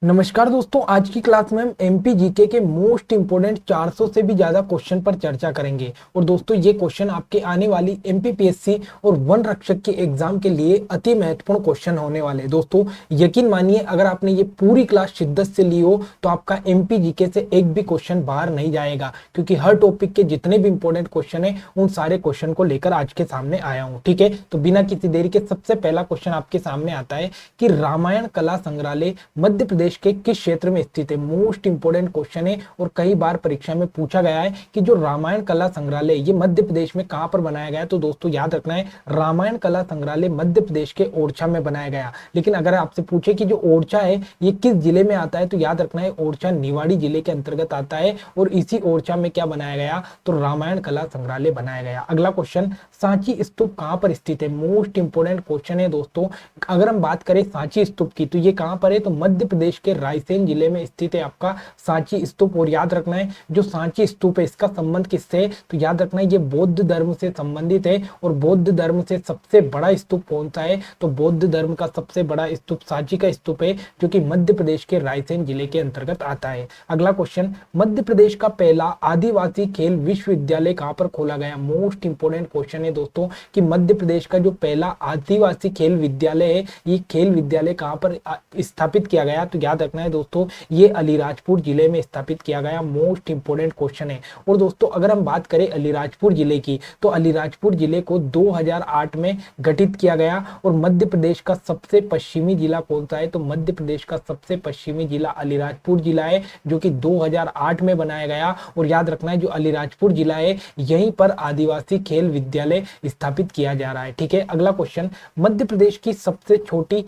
नमस्कार दोस्तों, आज की क्लास में हम एमपी जीके के मोस्ट इंपोर्टेंट 400 से भी ज्यादा क्वेश्चन पर चर्चा करेंगे। और दोस्तों ये क्वेश्चन आपके आने वाली एमपीपीएससी और वन रक्षक के एग्जाम के लिए अति महत्वपूर्ण क्वेश्चन होने वाले हैं। दोस्तों यकीन मानिए, अगर आपने ये पूरी क्लास शिद्दत से ली हो तो आपका एमपी जीके से एक भी क्वेश्चन बाहर नहीं जाएगा, क्योंकि हर टॉपिक के जितने भी इंपॉर्टेंट क्वेश्चन है उन सारे क्वेश्चन को लेकर आज के सामने आया हूँ। ठीक है, तो बिना किसी देरी के सबसे पहला क्वेश्चन आपके सामने आता है कि रामायण कला संग्रहालय मध्य प्रदेश के किस क्षेत्र में स्थित है। मोस्ट इंपोर्टेंट क्वेश्चन है और कई बार परीक्षा में पूछा गया है कि जो रामायण कला संग्रहालय ये मध्य प्रदेश में कहां पर बनाया गया है। तो दोस्तों याद रखना है, रामायण कला संग्रहालय मध्य प्रदेश के ओरछा में बनाया गया। लेकिन अगर आपसे पूछे कि जो ओरछा है ये किस जिले में आता है, तो याद रखना है ओरछा निवाड़ी जिले के अंतर्गत आता है। और इसी ओरछा में क्या बनाया गया, तो रामायण कला संग्रहालय बनाया गया। अगला क्वेश्चन, सांची स्तूप कहां पर स्थित है। मोस्ट इंपोर्टेंट क्वेश्चन है दोस्तों। अगर हम बात करें सांची स्तूप की, तो ये कहां पर है, तो मध्य प्रदेश के रायसेन जिले में स्थित है आपका सांची स्तूप। और याद रखना है जो सांची स्तूप है इसका संबंध किससे है, तो याद रखना है ये बौद्ध धर्म से संबंधित है। और बौद्ध धर्म से सबसे बड़ा स्तूप कौन सा है, तो बौद्ध धर्म का सबसे बड़ा स्तूप सांची का स्तूप है, जो कि मध्य प्रदेश के रायसेन जिले के अंतर्गत आता है। अगला क्वेश्चन, मध्य प्रदेश का पहला आदिवासी खेल विश्वविद्यालय कहां पर खोला गया। मोस्ट इंपोर्टेंट क्वेश्चन है दोस्तों कि मध्य प्रदेश का जो पहला आदिवासी खेल विद्यालय है ये खेल विद्यालय कहां पर स्थापित किया गया, तो याद रखना है दोस्तों ये अलीराजपुर जिले में स्थापित किया गया। मोस्ट इंपोर्टेंट क्वेश्चन है। और दोस्तों अगर हम बात करें अलीराजपुर जिले की, तो अलीराजपुर जिले को 2008 में गठित किया गया। और मध्य प्रदेश का सबसे पश्चिमी जिला कौन सा है, तो मध्य प्रदेश का सबसे पश्चिमी जिला अलीराजपुर जिला है, जो कि 2008 में बनाया गया। और याद रखना है जो अलीराजपुर जिला है यहीं पर आदिवासी खेल विद्यालय स्थापित किया जा रहा है। ठीक है, अगला क्वेश्चन, मध्य प्रदेश की सबसे छोटी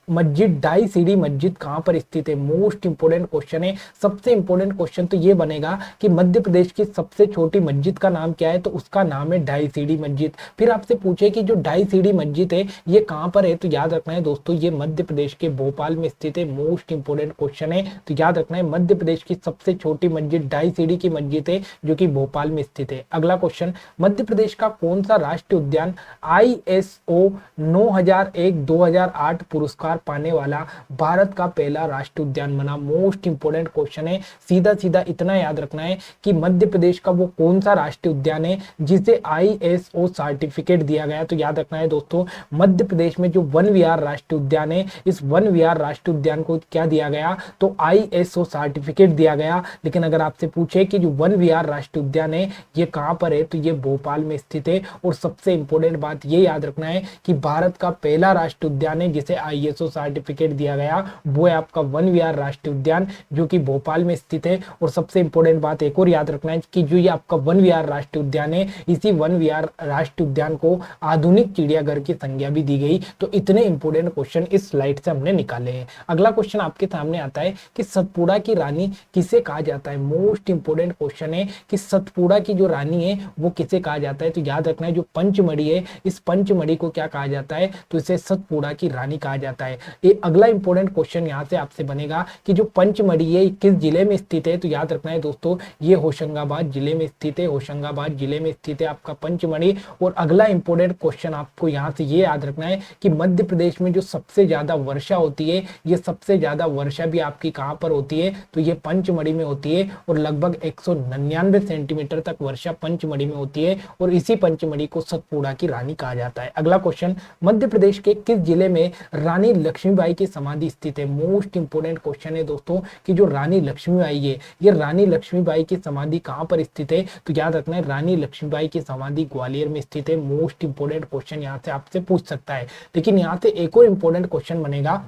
मस्जिद ढाई सीढ़ी मस्जिद कहां पर स्थित है। मोस्ट इंपोर्टेंट क्वेश्चन है। सबसे इंपोर्टेंट क्वेश्चन तो ये बनेगा कि मध्य प्रदेश की सबसे छोटी मस्जिद का नाम क्या है, तो उसका नाम है ढाई सीढ़ी मस्जिद। फिर आपसे पूछे कि जो ढाई सीढ़ी मस्जिद है ये कहां पर है, तो याद रखना है दोस्तों ये मध्य प्रदेश के भोपाल में स्थित है। मोस्ट इंपोर्टेंट क्वेश्चन है, तो याद रखना है मध्य प्रदेश की सबसे छोटी मस्जिद ढाई सीढ़ी की मस्जिद है, जो कि भोपाल में स्थित है। अगला क्वेश्चन, मध्य प्रदेश का कौन सा राष्ट्रीय उद्यान ISO 9001-2008 पुरस्कार पाने वाला भारत का पहला राष्ट्रीय उद्यान बना। मोस्ट इंपोर्टेंट क्वेश्चन है। सीधा सीधा इतना याद रखना है कि मध्य प्रदेश का वो कौन सा राष्ट्रीय उद्यान है जिसे ISO सर्टिफिकेट दिया गया। तो याद रखना है दोस्तों मध्य प्रदेश में जो वन विहार राष्ट्रीय उद्यान है, इस वन विहार राष्ट्रीय उद्यान को क्या दिया गया, तो ISO सर्टिफिकेट दिया गया। लेकिन अगर आपसे पूछे कि जो वन विहार राष्ट्रीय उद्यान है ये कहां पर है, तो ये भोपाल में स्थित है। और सबसे इंपोर्टेंट बात ये याद रखना है कि भारत का पहला राष्ट्रीय उद्यान है जिसे ISO सर्टिफिकेट दिया गया, वो है आपका वन विहार राष्ट्रीय उद्यान, जो कि भोपाल में स्थित है। और सबसे इंपोर्टेंट बात एक और याद रखना है कि जो ये आपका वन विहार राष्ट्रीय उद्यान है, इसी वन विहार राष्ट्रीय उद्यान को आधुनिक चिड़ियाघर की संज्ञा भी दी गई। तो इतने इंपोर्टेंट क्वेश्चन इस स्लाइड से हमने निकाले हैं। अगला क्वेश्चन आपके सामने आता है कि सतपुड़ा की रानी किसे कहा जाता है। मोस्ट इंपोर्टेंट क्वेश्चन है कि सतपुड़ा की जो रानी है वो किसे कहा जाता है। तो याद रखना है जो पंचमढ़ी है, इस पंचमढ़ी को क्या कहा जाता है, तो इसे सतपुड़ा की रानी कहा जाता है। ये अगला इंपॉर्टेंट क्वेश्चन यहाँ से आपसे बनेगा कि जो पंचमढ़ी है किस जिले में स्थित है। तो याद रखना है दोस्तों ये होशंगाबाद जिले में स्थित है। होशंगाबाद जिले में स्थित है आपका पंचमढ़ी। और अगला इंपॉर्टेंट क्वेश्चन आपको यहाँ से ये याद रखना है कि मध्य प्रदेश में जो सबसे ज्यादा वर्षा होती है, ये सबसे ज्यादा वर्षा भी आपकी कहाँ पर होती है, तो ये पंचमढ़ी में होती है। और लगभग 199 सेंटीमीटर तक वर्षा पंचमढ़ी में होती है। और इसी पंचमढ़ी को सतपुड़ा की रानी कहा जाता है। अगला क्वेश्चन, मध्य प्रदेश के किस जिले में रानी लक्ष्मीबाई की समाधि स्थित है। मोस्ट इंपोर्टेंट क्वेश्चन है दोस्तों कि जो रानी लक्ष्मीबाई है, ये रानी लक्ष्मीबाई की समाधि कहां पर स्थित है। तो याद रखना है रानी लक्ष्मीबाई की समाधि ग्वालियर में स्थित है। मोस्ट इंपोर्टेंट क्वेश्चन यहां से आपसे पूछ सकता है। लेकिन यहां से एक और इंपोर्टेंट क्वेश्चन बनेगा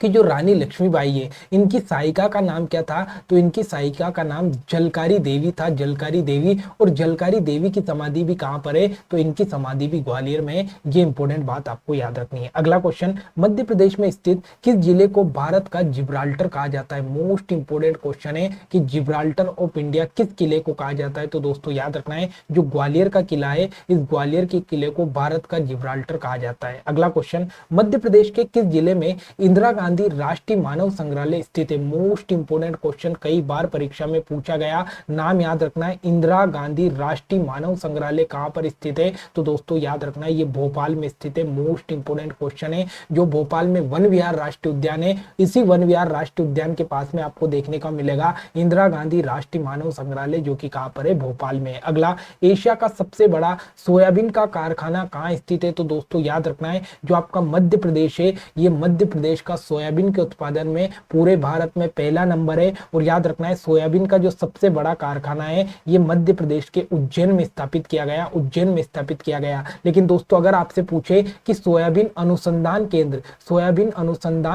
कि जो रानी लक्ष्मीबाई है इनकी सहायिका का नाम क्या था, तो इनकी सहायिका का नाम जलकारी देवी था, जलकारी देवी। और जलकारी देवी की समाधि भी कहां पर है, तो इनकी समाधि भी ग्वालियर में है। ये इंपॉर्टेंट बात आपको याद रखनी है। अगला क्वेश्चन, मध्य प्रदेश में स्थित किस जिले को भारत का जिब्राल्टर कहा जाता है। मोस्ट इंपोर्टेंट क्वेश्चन है कि जिब्राल्टर ऑफ इंडिया किस किले को कहा जाता है। तो दोस्तों याद रखना है जो ग्वालियर का किला है, इस ग्वालियर के किले को भारत का जिब्राल्टर कहा जाता है। अगला क्वेश्चन, मध्य प्रदेश के किस जिले में इंदिरा गांधी राष्ट्रीय मानव संग्रहालय स्थित है? मोस्ट इंपोर्टेंट क्वेश्चन, कई बार परीक्षा में पूछा गया, नाम याद रखना है। इंदिरा गांधी राष्ट्रीय मानव संग्रहालय कहां पर स्थित है? तो दोस्तों याद रखना है, ये भोपाल में स्थित है। मोस्ट इंपोर्टेंट क्वेश्चन है। जो भोपाल में वन विहार राष्ट्रीय उद्यान है, इसी वन विहार राष्ट्रीय उद्यान के पास में आपको देखने को मिलेगा इंदिरा गांधी राष्ट्रीय मानव संग्रहालय, जो कि कहां पर है? भोपाल में। अगला, एशिया का सबसे बड़ा सोयाबीन का कारखाना कहां स्थित है? तो दोस्तों याद रखना है, जो आपका मध्य प्रदेश है, ये मध्य प्रदेश का सोयाबीन के उत्पादन में पूरे भारत में पहला नंबर है। और याद रखना है, सोयाबीन का जो सबसे बड़ा कारखाना है, ये मध्य प्रदेश के उज्जैन में स्थापित किया गया, उज्जैन में स्थापित किया गया। लेकिन दोस्तों अगर आपसे पूछे कि सोयाबीन अनुसंधान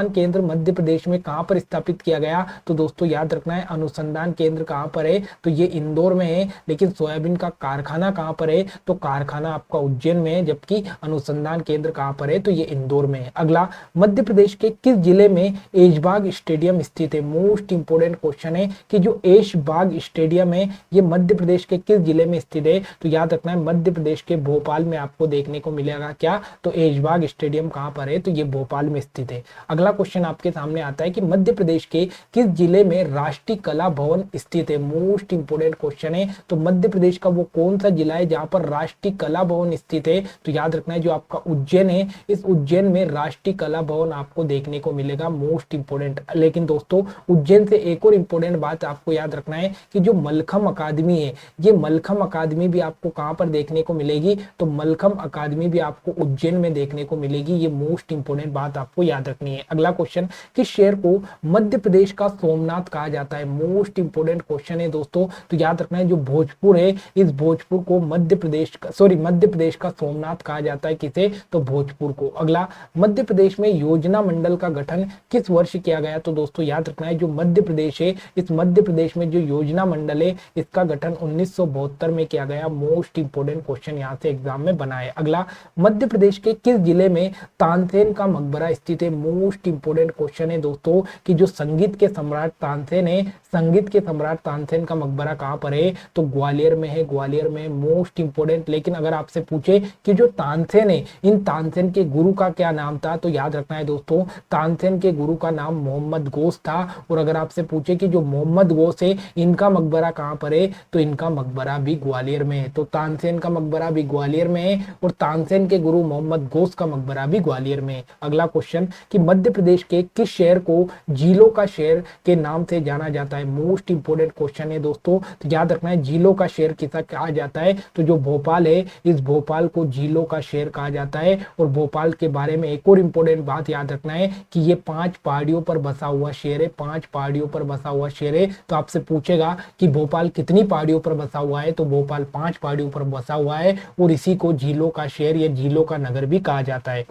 केंद्र मध्य प्रदेश में कहां पर स्थापित किया गया, तो दोस्तों याद रखना है, अनुसंधान केंद्र कहां पर है? तो ये इंदौर में है। लेकिन सोयाबीन का कारखाना कहां पर है? तो कारखाना आपका उज्जैन में है, जबकि अनुसंधान केंद्र कहां पर है? तो ये इंदौर में है। अगला, मध्य प्रदेश के किस जिले में ऐशबाग स्टेडियम स्थित है? मोस्ट इंपोर्टेंट क्वेश्चन है कि जो ऐशबाग स्टेडियम है, ये मध्य प्रदेश के किस जिले में स्थित है? तो याद रखना है, मध्य प्रदेश के भोपाल में आपको देखने को मिलेगा। क्या? तो ऐशबाग स्टेडियम कहां पर है? तो ये भोपाल में स्थित है। अगला क्वेश्चन आपके सामने आता है कि मध्य प्रदेश के किस जिले में राष्ट्रीय कला भवन स्थित है? मोस्ट इंपोर्टेंट क्वेश्चन है। तो मध्य प्रदेश का वो कौन सा जिला है जहां पर राष्ट्रीय कला भवन स्थित है? तो याद रखना है, जो आपका उज्जैन है, इस उज्जैन में राष्ट्रीय कला भवन आपको देखने को मिलेगा। Most important. लेकिन दोस्तों उज्जैन से एक और इंपोर्टेंट बात आपको याद रखना है कि जो मलखम अकादमी है, ये मलखम अकादमी भी आपको कहां पर देखने को मिलेगी? तो मलखम अकादमी भी आपको उज्जैन में देखने को मिलेगी। ये मोस्ट इंपोर्टेंट बात आपको याद रखनी है। अगला क्वेश्चन, किस शहर को मध्य प्रदेश का सोमनाथ कहा जाता है? मोस्ट इंपोर्टेंट क्वेश्चन है दोस्तों। तो याद रखना है, जो भोजपुर है, इस भोजपुर को मध्य प्रदेश का सोमनाथ कहा जाता है। किसे? तो भोजपुर को। अगला, मध्य प्रदेश में योजना मंडल का गठन किस वर्ष किया गया? तो दोस्तों याद रखना है, जो मध्य प्रदेश है, इस मध्य प्रदेश में जो योजना मंडल है, इसका गठन 1972 में किया गया। मोस्ट इंपोर्टेंट क्वेश्चन यहाँ से एग्जाम में बना है। अगला, मध्य प्रदेश के किस जिले में तानसेन का मकबरा स्थित है? मोस्ट इंपोर्टेंट क्वेश्चन है दोस्तों कि जो संगीत के सम्राट तानसेन है, संगीत के सम्राट तानसेन का मकबरा कहां पर है? तो ग्वालियर में है, ग्वालियर में। Most important. लेकिन अगर आपसे पूछे कि जो तानसेन है, इन तानसेन के गुरु का क्या नाम था? तो याद रखना है दोस्तों, तानसेन के गुरु का नाम मोहम्मद गोस था। और अगर आपसे पूछे कि जो मोहम्मद गोस है, इनका मकबरा कहां पर है? तो इनका मकबरा भी ग्वालियर में है। तो तानसेन का मकबरा भी ग्वालियर में है और तानसेन के गुरु मोहम्मद गोस का मकबरा भी ग्वालियर में है। अगला क्वेश्चन, कि मध्य प्रदेश के किस शहर को झीलों का शहर के नाम से जाना जाता है? मोस्ट इंपोर्टेंट क्वेश्चन है दोस्तों। तो याद रखना है, झीलों का शहर किसा कहा जाता है? तो जो भोपाल है, इस भोपाल को झीलों का शहर कहा जाता है। और भोपाल के बारे में एक और इंपोर्टेंट बात याद रखना है कि ये 5 पहाड़ियों पर बसा हुआ शहर है, 5 पहाड़ियों पर बसा हुआ शहर है। तो आपसे पूछेगा कि भोपाल कितनी पहाड़ियों पर बसा हुआ है? तो भोपाल 5 पहाड़ियों पर बसा हुआ है और इसी को झीलों का शहर या झीलों का नगर भी कहा जाता है।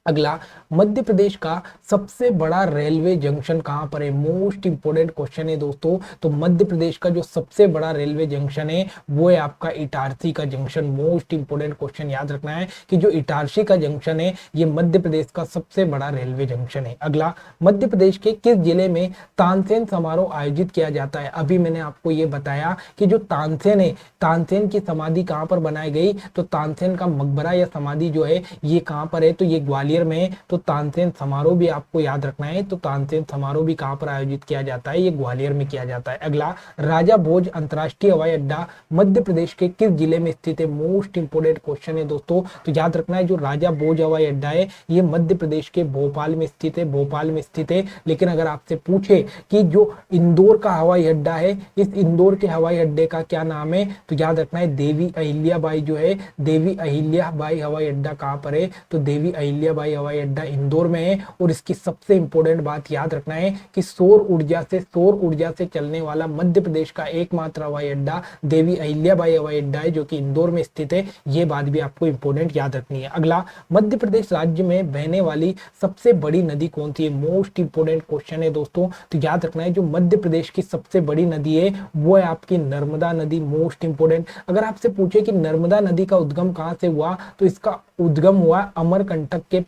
अगला, मध्य प्रदेश का सबसे बड़ा रेलवे जंक्शन कहां पर है? मोस्ट इंपोर्टेंट क्वेश्चन है दोस्तों। तो मध्य प्रदेश का जो सबसे बड़ा रेलवे जंक्शन है, वो है आपका इटारसी का जंक्शन। मोस्ट इंपोर्टेंट क्वेश्चन याद रखना है कि जो इटारसी का जंक्शन है, ये मध्य प्रदेश का सबसे बड़ा रेलवे जंक्शन है। अगला, मध्य प्रदेश के किस जिले में तानसेन समारोह आयोजित किया जाता है? अभी मैंने आपको ये बताया कि जो तानसेन है, तानसेन की समाधि कहां पर बनाई गई? तो तानसेन का मकबरा या समाधि जो है, ये कहां पर है? तो ये ग्वालियर में। तो तानसेन समारोह भी आपको याद रखना है। तो तानसेन समारोह भी कहां पर आयोजित किया जाता है? ये ग्वालियर में किया जाता है। अगला, राजा भोज अंतरराष्ट्रीय हवाई अड्डा मध्य प्रदेश के किस जिले में स्थित है? मोस्ट इंपोर्टेंट क्वेश्चन है दोस्तों। तो याद रखना है, जो राजा भोज हवाई अड्डा है, ये मध्य प्रदेश के भोपाल में स्थित है, भोपाल में स्थित है। लेकिन अगर आपसे पूछे कि जो इंदौर का हवाई अड्डा है, इस इंदौर के हवाई अड्डे का क्या नाम है? तो याद रखना है, देवी अहिल्याबाई जो है, देवी अहिल्याबाई हवाई अड्डा कहां पर है? तो देवी अहिल्याबाई हवाई अड्डा इंदौर में है। और इसकी सबसे इंपोर्टेंट बात याद रखना है कि सौर ऊर्जा से चलने वाला मध्य प्रदेश का एकमात्र हवाई अड्डा देवी अहिल्याबाई हवाई अड्डा है, जो कि इंदौर में स्थित है। ये बात भी आपको इंपोर्टेंट याद रखनी है। अगला, मध्य प्रदेश राज्य में बहने वाली सबसे बड़ी नदी कौन सी है? मोस्ट इंपोर्टेंट क्वेश्चन है दोस्तों। तो याद रखना है, जो मध्य प्रदेश की सबसे बड़ी नदी है, वो है आपकी नर्मदा नदी। Most important. अगर आपसे पूछे कि नर्मदा नदी का उद्गम कहां से हुआ, तो इसका उद्गम हुआ अमरकंटक के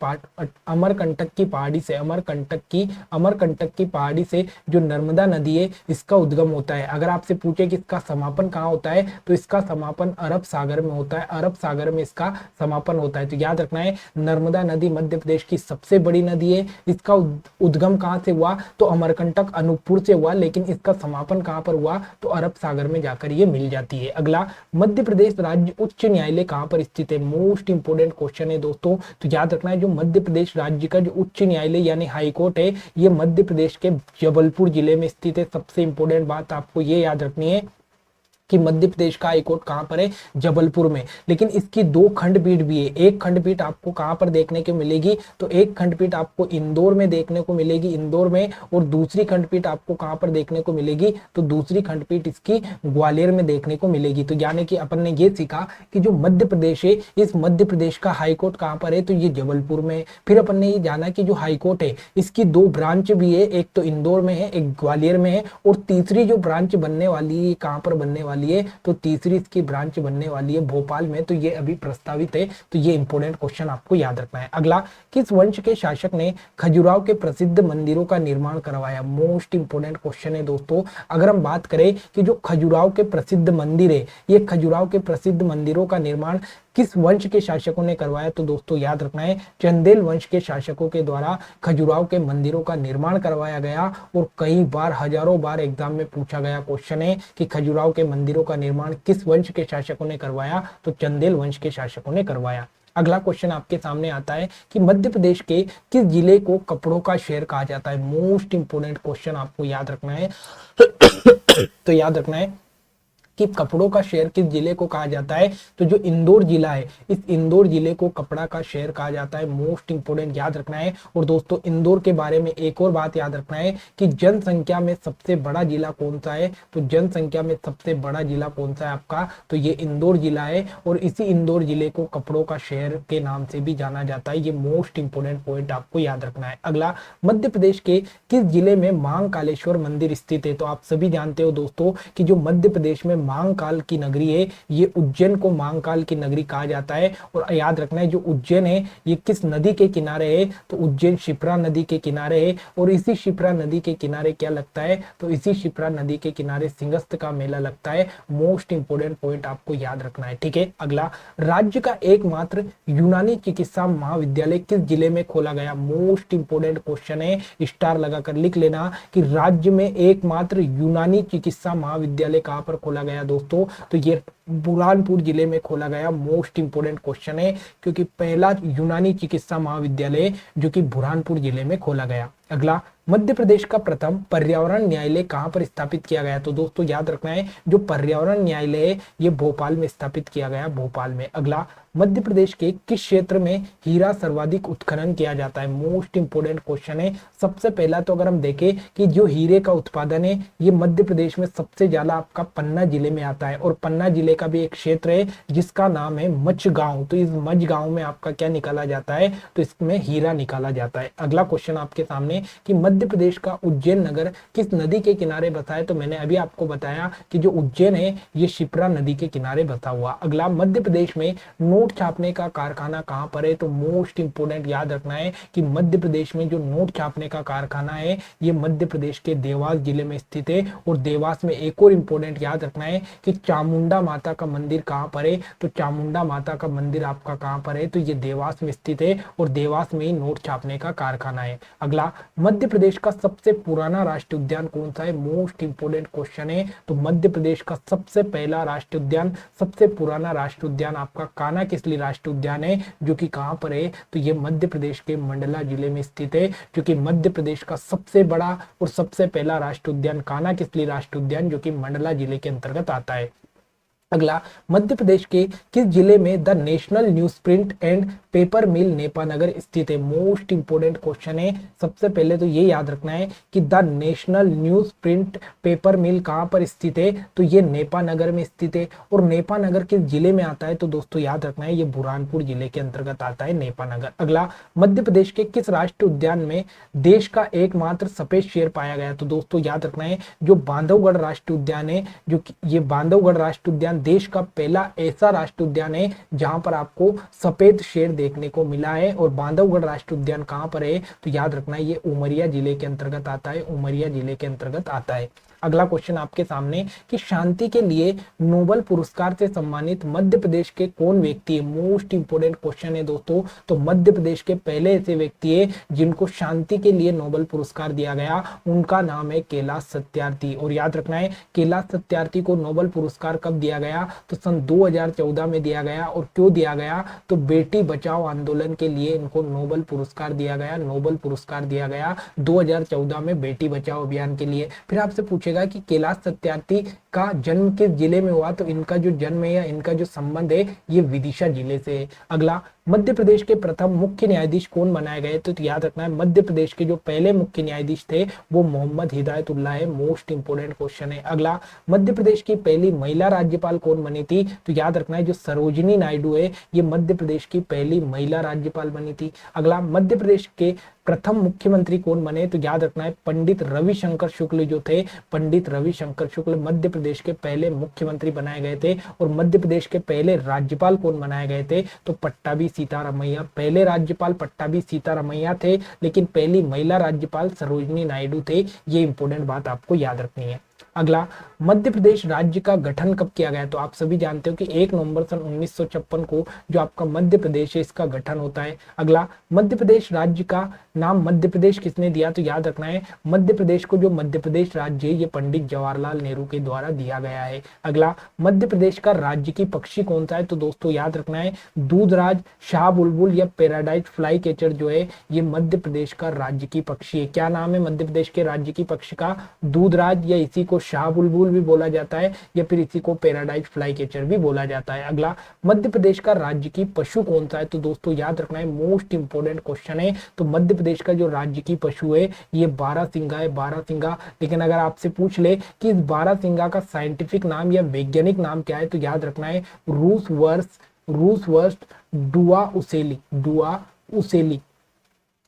अमरकंटक की पहाड़ी से जो नर्मदा नदी है इसका उद्गम होता है। अगर आपसे पूछे कि इसका समापन कहाँ होता है तो इसका समापन अरब सागर में होता है, अरब सागर में इसका समापन होता है। तो याद रखना है नर्मदा नदी मध्य प्रदेश की सबसे बड़ी नदी है। इसका उद्गम कहाँ से हुआ तो अमरकंटक अनूपपुर से हुआ, लेकिन इसका समापन कहाँ पर हुआ तो अरब सागर में जाकर ये मिल जाती है। अगला, मध्य प्रदेश राज्य उच्च न्यायालय कहाँ पर स्थित है? मोस्ट इंपोर्टेंट क्वेश्चन है दोस्तों। तो याद रखना है जो मध्य प्रदेश राज्य का जो उच्च न्यायालय यानी हाईकोर्ट है ये मध्य प्रदेश के जबलपुर जिले में स्थित है। सबसे इंपोर्टेंट बात आपको ये याद रखनी है कि मध्य प्रदेश का हाईकोर्ट कहां पर है? जबलपुर में। लेकिन इसकी दो खंडपीठ भी है। एक खंडपीठ आपको कहां पर देखने को मिलेगी तो एक खंडपीठ आपको इंदौर में देखने को मिलेगी, इंदौर में, और दूसरी खंडपीठ आपको कहां पर देखने को मिलेगी तो दूसरी खंडपीठ इसकी ग्वालियर में देखने को मिलेगी। तो यानी कि अपन ने ये सीखा कि जो मध्य प्रदेश है इस मध्य प्रदेश का हाईकोर्ट कहां पर है तो ये जबलपुर में। फिर अपन ने ये जाना कि जो हाईकोर्ट है इसकी दो ब्रांच भी है, एक तो इंदौर में है, एक ग्वालियर में है, और तीसरी जो ब्रांच बनने वाली है कहां पर बनने वाली है तो तीसरी इसकी ब्रांच बनने वाली है भोपाल में। तो ये अभी प्रस्तावित है। तो ये इंपॉर्टेंट क्वेश्चन आपको याद रखना है। अगला, किस वंश के शासक ने खजुराहो के प्रसिद्ध मंदिरों का निर्माण करवाया? मोस्ट इंपोर्टेंट क्वेश्चन है दोस्तों। अगर हम बात करें कि जो खजुराहो के प्रसिद्ध मंदिर है ये खजुराहो के प्रसिद्ध मंदिरों का निर्माण किस वंश के शासकों ने करवाया तो दोस्तों याद रखना है चंदेल वंश के शासकों के द्वारा खजुराहो के मंदिरों का निर्माण करवाया गया। और कई बार, हजारों बार एग्जाम में पूछा गया क्वेश्चन है कि खजुराहो के मंदिरों का निर्माण किस वंश के शासकों ने करवाया तो चंदेल वंश के शासकों ने करवाया। अगला क्वेश्चन आपके सामने आता है कि मध्य प्रदेश के किस जिले को कपड़ों का शहर कहा जाता है? मोस्ट इंपोर्टेंट क्वेश्चन आपको याद रखना है। तो याद रखना है कि कपड़ों का शहर किस जिले को कहा जाता है तो जो इंदौर जिला है इस इंदौर जिले को कपड़ा का शहर कहा जाता है। मोस्ट इंपोर्टेंट याद रखना है। और दोस्तों इंदौर के बारे में एक और बात याद रखना है कि जनसंख्या में सबसे बड़ा जिला कौन सा है तो जनसंख्या में सबसे बड़ा जिला कौन सा है आपका तो ये इंदौर जिला है। और इसी इंदौर जिले को कपड़ों का शहर के नाम से भी जाना जाता है। ये मोस्ट इंपोर्टेंट पॉइंट आपको याद रखना है। अगला, मध्य प्रदेश के किस जिले में महाकालेश्वर मंदिर स्थित है? तो आप सभी जानते हो दोस्तों कि जो मध्य प्रदेश में महाकाल की नगरी है ये उज्जैन को महाकाल की नगरी कहा जाता है। और याद रखना है जो उज्जैन है ये किस नदी के किनारे है तो उज्जैन शिप्रा नदी के किनारे है। और इसी शिप्रा नदी के किनारे क्या लगता है तो इसी शिप्रा नदी के किनारे सिंगस्त का मेला लगता है। मोस्ट इंपोर्टेंट पॉइंट आपको याद रखना है। ठीक है। अगला, राज्य का एकमात्र यूनानी चिकित्सा महाविद्यालय किस जिले में खोला गया? मोस्ट इंपोर्टेंट क्वेश्चन है। स्टार लगाकर लिख लेना कि राज्य में एकमात्र यूनानी चिकित्सा महाविद्यालय कहां पर खोला गया दोस्तों तो ये बुरहानपुर जिले में खोला गया। मोस्ट इंपोर्टेंट क्वेश्चन है क्योंकि पहला यूनानी चिकित्सा महाविद्यालय जो कि बुरहानपुर जिले में खोला गया। अगला, मध्य प्रदेश का प्रथम पर्यावरण न्यायालय कहां पर स्थापित किया गया तो दोस्तों याद रखना है जो पर्यावरण न्यायालय है ये भोपाल में स्थापित किया गया, भोपाल में। अगला, मध्य प्रदेश के किस क्षेत्र में हीरा सर्वाधिक उत्खनन किया जाता है? मोस्ट इंपोर्टेंट क्वेश्चन है। सबसे पहला तो अगर हम देखें कि जो हीरे का उत्पादन है ये मध्य प्रदेश में सबसे ज्यादा आपका पन्ना जिले में आता है। और पन्ना जिले का भी एक क्षेत्र है जिसका नाम है मचगांव। तो इस मचगांव में आपका क्या निकाला जाता है तो इसमें हीरा निकाला जाता है। अगला क्वेश्चन आपके सामने कि मध्य प्रदेश का उज्जैन नगर किस नदी के किनारे बसा है तो मैंने अभी आपको बताया कि जो उज्जैन है ये शिप्रा नदी के किनारे बसा हुआ। अगला, मध्य प्रदेश में नोट छापने का कारखाना कहां पर है तो मोस्ट इंपोर्टेंट याद रखना है कि मध्य प्रदेश में जो नोट छापने का कारखाना है ये मध्य प्रदेश के देवास जिले में स्थित है। और देवास में एक और इंपोर्टेंट याद रखना है कि चामुंडा माता का मंदिर कहां पर है तो चामुंडा माता का मंदिर आपका कहां पर है तो ये देवास में स्थित है। और देवास में ही नोट छापने का कारखाना है। अगला, मध्य प्रदेश का सबसे पुराना राष्ट्रीय उद्यान कौन सा है? मोस्ट इंपोर्टेंट क्वेश्चन है। तो मध्य प्रदेश का सबसे पहला राष्ट्रीय उद्यान, सबसे पुराना राष्ट्रीय उद्यान आपका कान्हा किसली राष्ट्रीय उद्यान है जो कि कहां पर है तो ये मध्य प्रदेश के मंडला जिले में स्थित है। जो कि मध्य प्रदेश का सबसे बड़ा और सबसे पहला राष्ट्रीय उद्यान कान्हा किसली राष्ट्रीय उद्यान जो कि मंडला जिले के अंतर्गत आता है। अगला, मध्य प्रदेश के किस जिले में the national newsprint and paper mill Nepanagar स्थित है? मोस्ट इंपोर्टेंट क्वेश्चन है। सबसे पहले तो ये याद रखना है कि the national newsprint paper mill कहां पर स्थित है तो ये नेपानगर में स्थित है। और नेपानगर किस जिले में आता है तो दोस्तों याद रखना है ये बुरहानपुर जिले के अंतर्गत आता है नेपानगर। अगला, मध्य प्रदेश के किस राष्ट्रीय उद्यान में देश का एकमात्र सफेद शेर पाया गया तो दोस्तों याद रखना है जो बांधवगढ़ राष्ट्रीय उद्यान है जो ये बांधवगढ़ राष्ट्रीय उद्यान देश का पहला ऐसा राष्ट्रीय उद्यान है जहां पर आपको सफेद शेर देखने को मिला है। और बांधवगढ़ राष्ट्रीय उद्यान कहां पर है, तो याद रखना ये उमरिया जिले के अंतर्गत आता है, उमरिया जिले के अंतर्गत आता है। अगला क्वेश्चन आपके सामने कि शांति के लिए नोबेल पुरस्कार से सम्मानित मध्य प्रदेश के कौन व्यक्ति है। मोस्ट इंपोर्टेंट क्वेश्चन है दोस्तों। तो मध्य प्रदेश के पहले ऐसे व्यक्ति है जिनको शांति के लिए नोबेल पुरस्कार दिया गया, उनका नाम है कैलाश सत्यार्थी। और याद रखना है कैलाश सत्यार्थी को नोबेल पुरस्कार कब दिया गया, तो सन 2014 में दिया गया। और क्यों दिया गया, तो बेटी बचाओ आंदोलन के लिए इनको नोबेल पुरस्कार दिया गया, नोबेल पुरस्कार दिया गया 2014 में बेटी बचाओ अभियान के लिए। फिर आपसे पूछेगा कि कैलाश सत्यार्थी का जन्म किस जिले में हुआ, तो इनका जो जन्म है या इनका जो संबंध है ये विदिशा जिले से है। अगला, मध्य प्रदेश के प्रथम मुख्य न्यायाधीश कौन बनाए गए, तो याद रखना है मध्य प्रदेश के जो पहले मुख्य न्यायाधीश थे वो मोहम्मद हिदायतुल्लाह है। मोस्ट इंपोर्टेंट क्वेश्चन है। अगला, मध्य प्रदेश की पहली महिला राज्यपाल कौन बनी थी, तो याद रखना है जो सरोजिनी नायडू है ये मध्य प्रदेश की पहली महिला राज्यपाल बनी थी। अगला, मध्य प्रदेश के प्रथम मुख्यमंत्री कौन बने, तो याद रखना है पंडित रविशंकर शुक्ल जो थे, पंडित रविशंकर शुक्ल मध्य प्रदेश के पहले मुख्यमंत्री बनाए गए थे। और मध्य प्रदेश के पहले राज्यपाल कौन बनाए गए थे, तो पट्टाभी सीतारामैया। पहले राज्यपाल पट्टाभी सीतारामैया थे, लेकिन पहली महिला राज्यपाल सरोजिनी नायडू थे। ये इंपोर्टेंट बात आपको याद रखनी है। अगला, मध्य प्रदेश राज्य का गठन कब किया गया, तो आप सभी जानते हो कि 1 नवंबर सन 1956 को जो आपका मध्य प्रदेश है इसका गठन होता है। अगला, मध्य प्रदेश राज्य का नाम मध्य प्रदेश किसने दिया, तो याद रखना है मध्य प्रदेश को जो मध्य प्रदेश राज्य है ये पंडित जवाहरलाल नेहरू के द्वारा दिया गया है। अगला, मध्य प्रदेश का राज्य की पक्षी कौन सा है, तो दोस्तों याद रखना है दूधराज, शाह बुलबुल या पैराडाइज फ्लाई कैचर जो है ये मध्य प्रदेश का राज्य की पक्षी है। क्या नाम है मध्य प्रदेश के राज्य की पक्षी का, दूधराज, या इसी को शाह बुलबुल भी बोला जाता है, या फिर इसी को पैराडाइज फ्लाई कैचर भी बोला जाता है। अगला, मध्य प्रदेश का राज्य की पशु कौन सा है, तो दोस्तों याद रखना है मोस्ट इंपोर्टेंट क्वेश्चन है। तो मध्य प्रदेश का जो राज्य की पशु है ये बारहसिंगा है, बारहसिंगा। लेकिन अगर आपसे पूछ ले कि इस बारहसिंगा का साइंटिफिक नाम या वैज्ञानिक नाम क्या है, तो याद रखना है रूस वर्स डुआ उसेली, डुआ उसेली।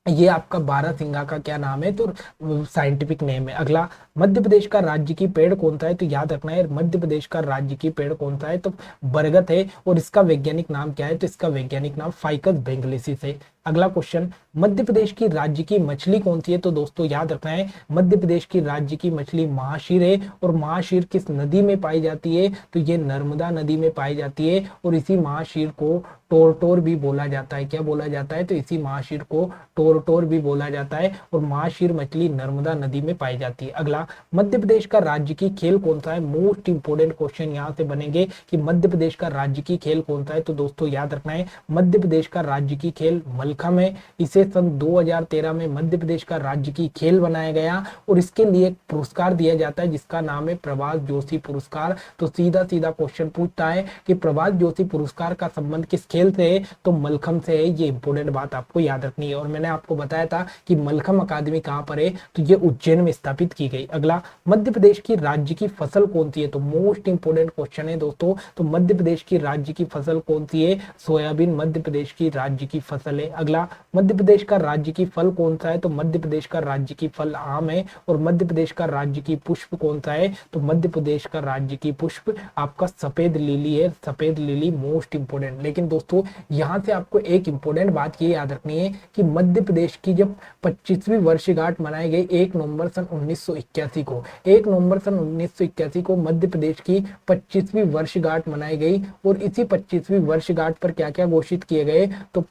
ये आपका बारहसिंगा का क्या नाम है, तो साइंटिफिक नेम है। अगला, मध्य प्रदेश का राज्य की पेड़ कौन सा है, तो याद रखना है मध्य प्रदेश का राज्य की पेड़ कौन सा है, तो बरगद है। और इसका वैज्ञानिक नाम क्या है, तो इसका वैज्ञानिक नाम फाइकस बेंगलिसिस है। अगला क्वेश्चन, मध्य प्रदेश की राज्य की मछली कौन सी है, तो दोस्तों याद रखना है मध्य प्रदेश की राज्य की मछली महाशीर है। और महाशीर किस नदी में पाई जाती है, तो ये नर्मदा नदी में पाई जाती है। और इसी महाशीर को टोरटोर भी बोला जाता है। क्या बोला जाता है, तो इसी महाशीर को टोरटोर भी बोला जाता है। और महाशीर मछली नर्मदा नदी में पाई जाती है। अगला, मध्य प्रदेश का राज्य की खेल कौन सा है, मोस्ट इंपोर्टेंट क्वेश्चन यहाँ से बनेंगे कि मध्य प्रदेश का राज्य की खेल कौन सा है, तो दोस्तों याद रखना है मध्य प्रदेश का राज्य की खेल मलखम है। इसे सन 2013 में मध्य प्रदेश का राज्य की खेल बनाया गया। और इसके लिए एक पुरस्कार दिया जाता है जिसका नाम है प्रभाष जोशी पुरस्कार। तो सीधा सीधा क्वेश्चन पूछता है कि प्रभाष जोशी पुरस्कार का संबंध किस खेल से है, तो मलखम से है। ये इंपोर्टेंट बात आपको याद रखनी है। और मैंने आपको बताया था कि मलखम अकादमी कहां पर है, तो ये उज्जैन में स्थापित की गई। अगला, मध्य प्रदेश की राज्य की फसल कौन सी है, तो मोस्ट इंपोर्टेंट क्वेश्चन है दोस्तों। तो मध्य प्रदेश की राज्य की फसल कौन सी है, सोयाबीन मध्य प्रदेश की राज्य की फसल है। अगला, मध्य प्रदेश का राज्य की फल कौन सा है, तो मध्य प्रदेश का राज्य की फल आम है। और मध्य प्रदेश का राज्य की पुष्प कौन सा है, तो मध्य प्रदेश का राज्य की पुष्प आपका सफेद लिली है, सफेद लिली मोस्ट इंपोर्टेंट। लेकिन दोस्तों यहां से आपको एक इंपोर्टेंट बात ये याद रखनी है कि मध्य प्रदेश की जब 25वीं वर्षगांठ मनाई गई 1 नवंबर सन 1981 को, 1 नवंबर सन 1981 को मध्य प्रदेश की 25वीं वर्षगांठ मनाई गई। और इसी 25वीं वर्षगांठ पर क्या क्या घोषित किए गए, तो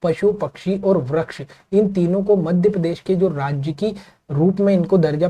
पशु पक्षी और वृक्ष, इन तीनों को मध्य प्रदेश के जो राज्य की रूप में इनको दर्जा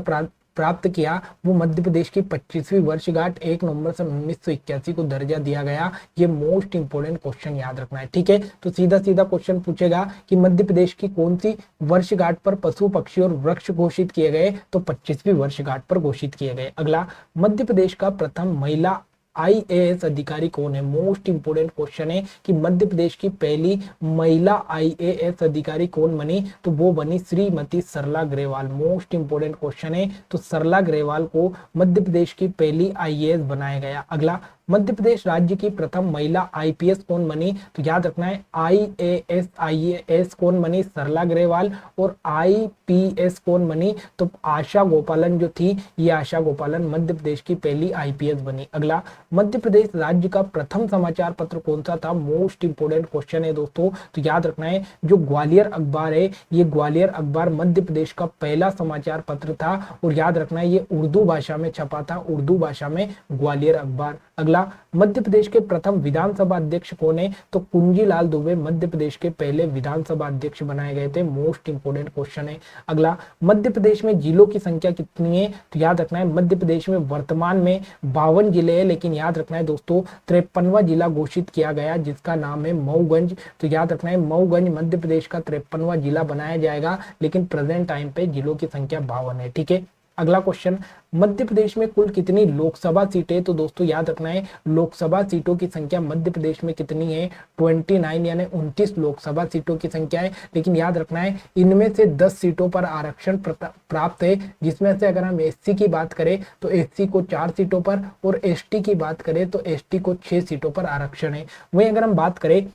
प्राप्त किया, वो मध्य प्रदेश की 25वीं वर्षगांठ 1 नवंबर सन 1981 को दर्जा दिया गया। ये मोस्ट इंपोर्टेंट क्वेश्चन याद रखना है, ठीक है। तो सीधा सीधा क्वेश्चन पूछेगा कि मध्य प्रदेश की कौन सी वर्षगांठ पर पशु पक्षी और वृक्ष घोषित किए गए, तो 25वीं वर्षगांठ पर घोषित किए गए। अगला, मध्य प्रदेश का प्रथम महिला IAS अधिकारी कौन है, मोस्ट इंपोर्टेंट क्वेश्चन है कि मध्य प्रदेश की पहली महिला IAS अधिकारी कौन बनी, तो वो बनी श्रीमती सरला ग्रेवाल। मोस्ट इंपोर्टेंट क्वेश्चन है, तो सरला ग्रेवाल को मध्य प्रदेश की पहली IAS बनाया गया। अगला, मध्य प्रदेश राज्य की प्रथम महिला आईपीएस कौन बनी? तो याद रखना है आईएएस कौन बनी? सरला ग्रेवाल। और आईपीएस कौन बनी? तो आशा गोपालन जो थी, ये आशा गोपालन मध्य प्रदेश की पहली आईपीएस बनी। अगला, मध्य प्रदेश राज्य का प्रथम समाचार पत्र कौन सा था? मोस्ट इंपोर्टेंट क्वेश्चन है दोस्तों, तो याद रखना है जो ग्वालियर अखबार है, ये ग्वालियर अखबार मध्य प्रदेश का पहला समाचार पत्र था। और याद रखना है ये उर्दू भाषा में छपा था, उर्दू भाषा में ग्वालियर अखबार। अगला, मध्य प्रदेश के प्रथम विधानसभा अध्यक्ष कौन है? तो कुंजीलाल दुबे मध्य प्रदेश के पहले विधानसभा अध्यक्ष बनाए गए थे। मोस्ट इंपोर्टेंट क्वेश्चन है। अगला, मध्य प्रदेश में जिलों की संख्या कितनी है? तो याद रखना है मध्य प्रदेश में वर्तमान में 52 जिले हैं, लेकिन याद रखना है दोस्तों 53वां जिला घोषित किया गया जिसका नाम है मऊगंज। तो याद रखना है मऊगंज मध्य प्रदेश का 53वां जिला बनाया जाएगा, लेकिन प्रेजेंट टाइम पे जिलों की संख्या 52 है। ठीक है। अगला क्वेश्चन, मध्य प्रदेश में कुल कितनी लोकसभा सीटें? तो दोस्तों याद रखना है लोकसभा सीटों की संख्या मध्य प्रदेश में कितनी है? 29 यानी 29 लोकसभा सीटों की संख्या है। लेकिन याद रखना है इनमें से 10 सीटों पर आरक्षण प्राप्त है, जिसमें से अगर हम एससी की बात करें तो एससी को 4 सीटों पर, और एसटी की बात करें तो एसटी को 6 सीटों पर आरक्षण है। वहीं अगर हम बात करें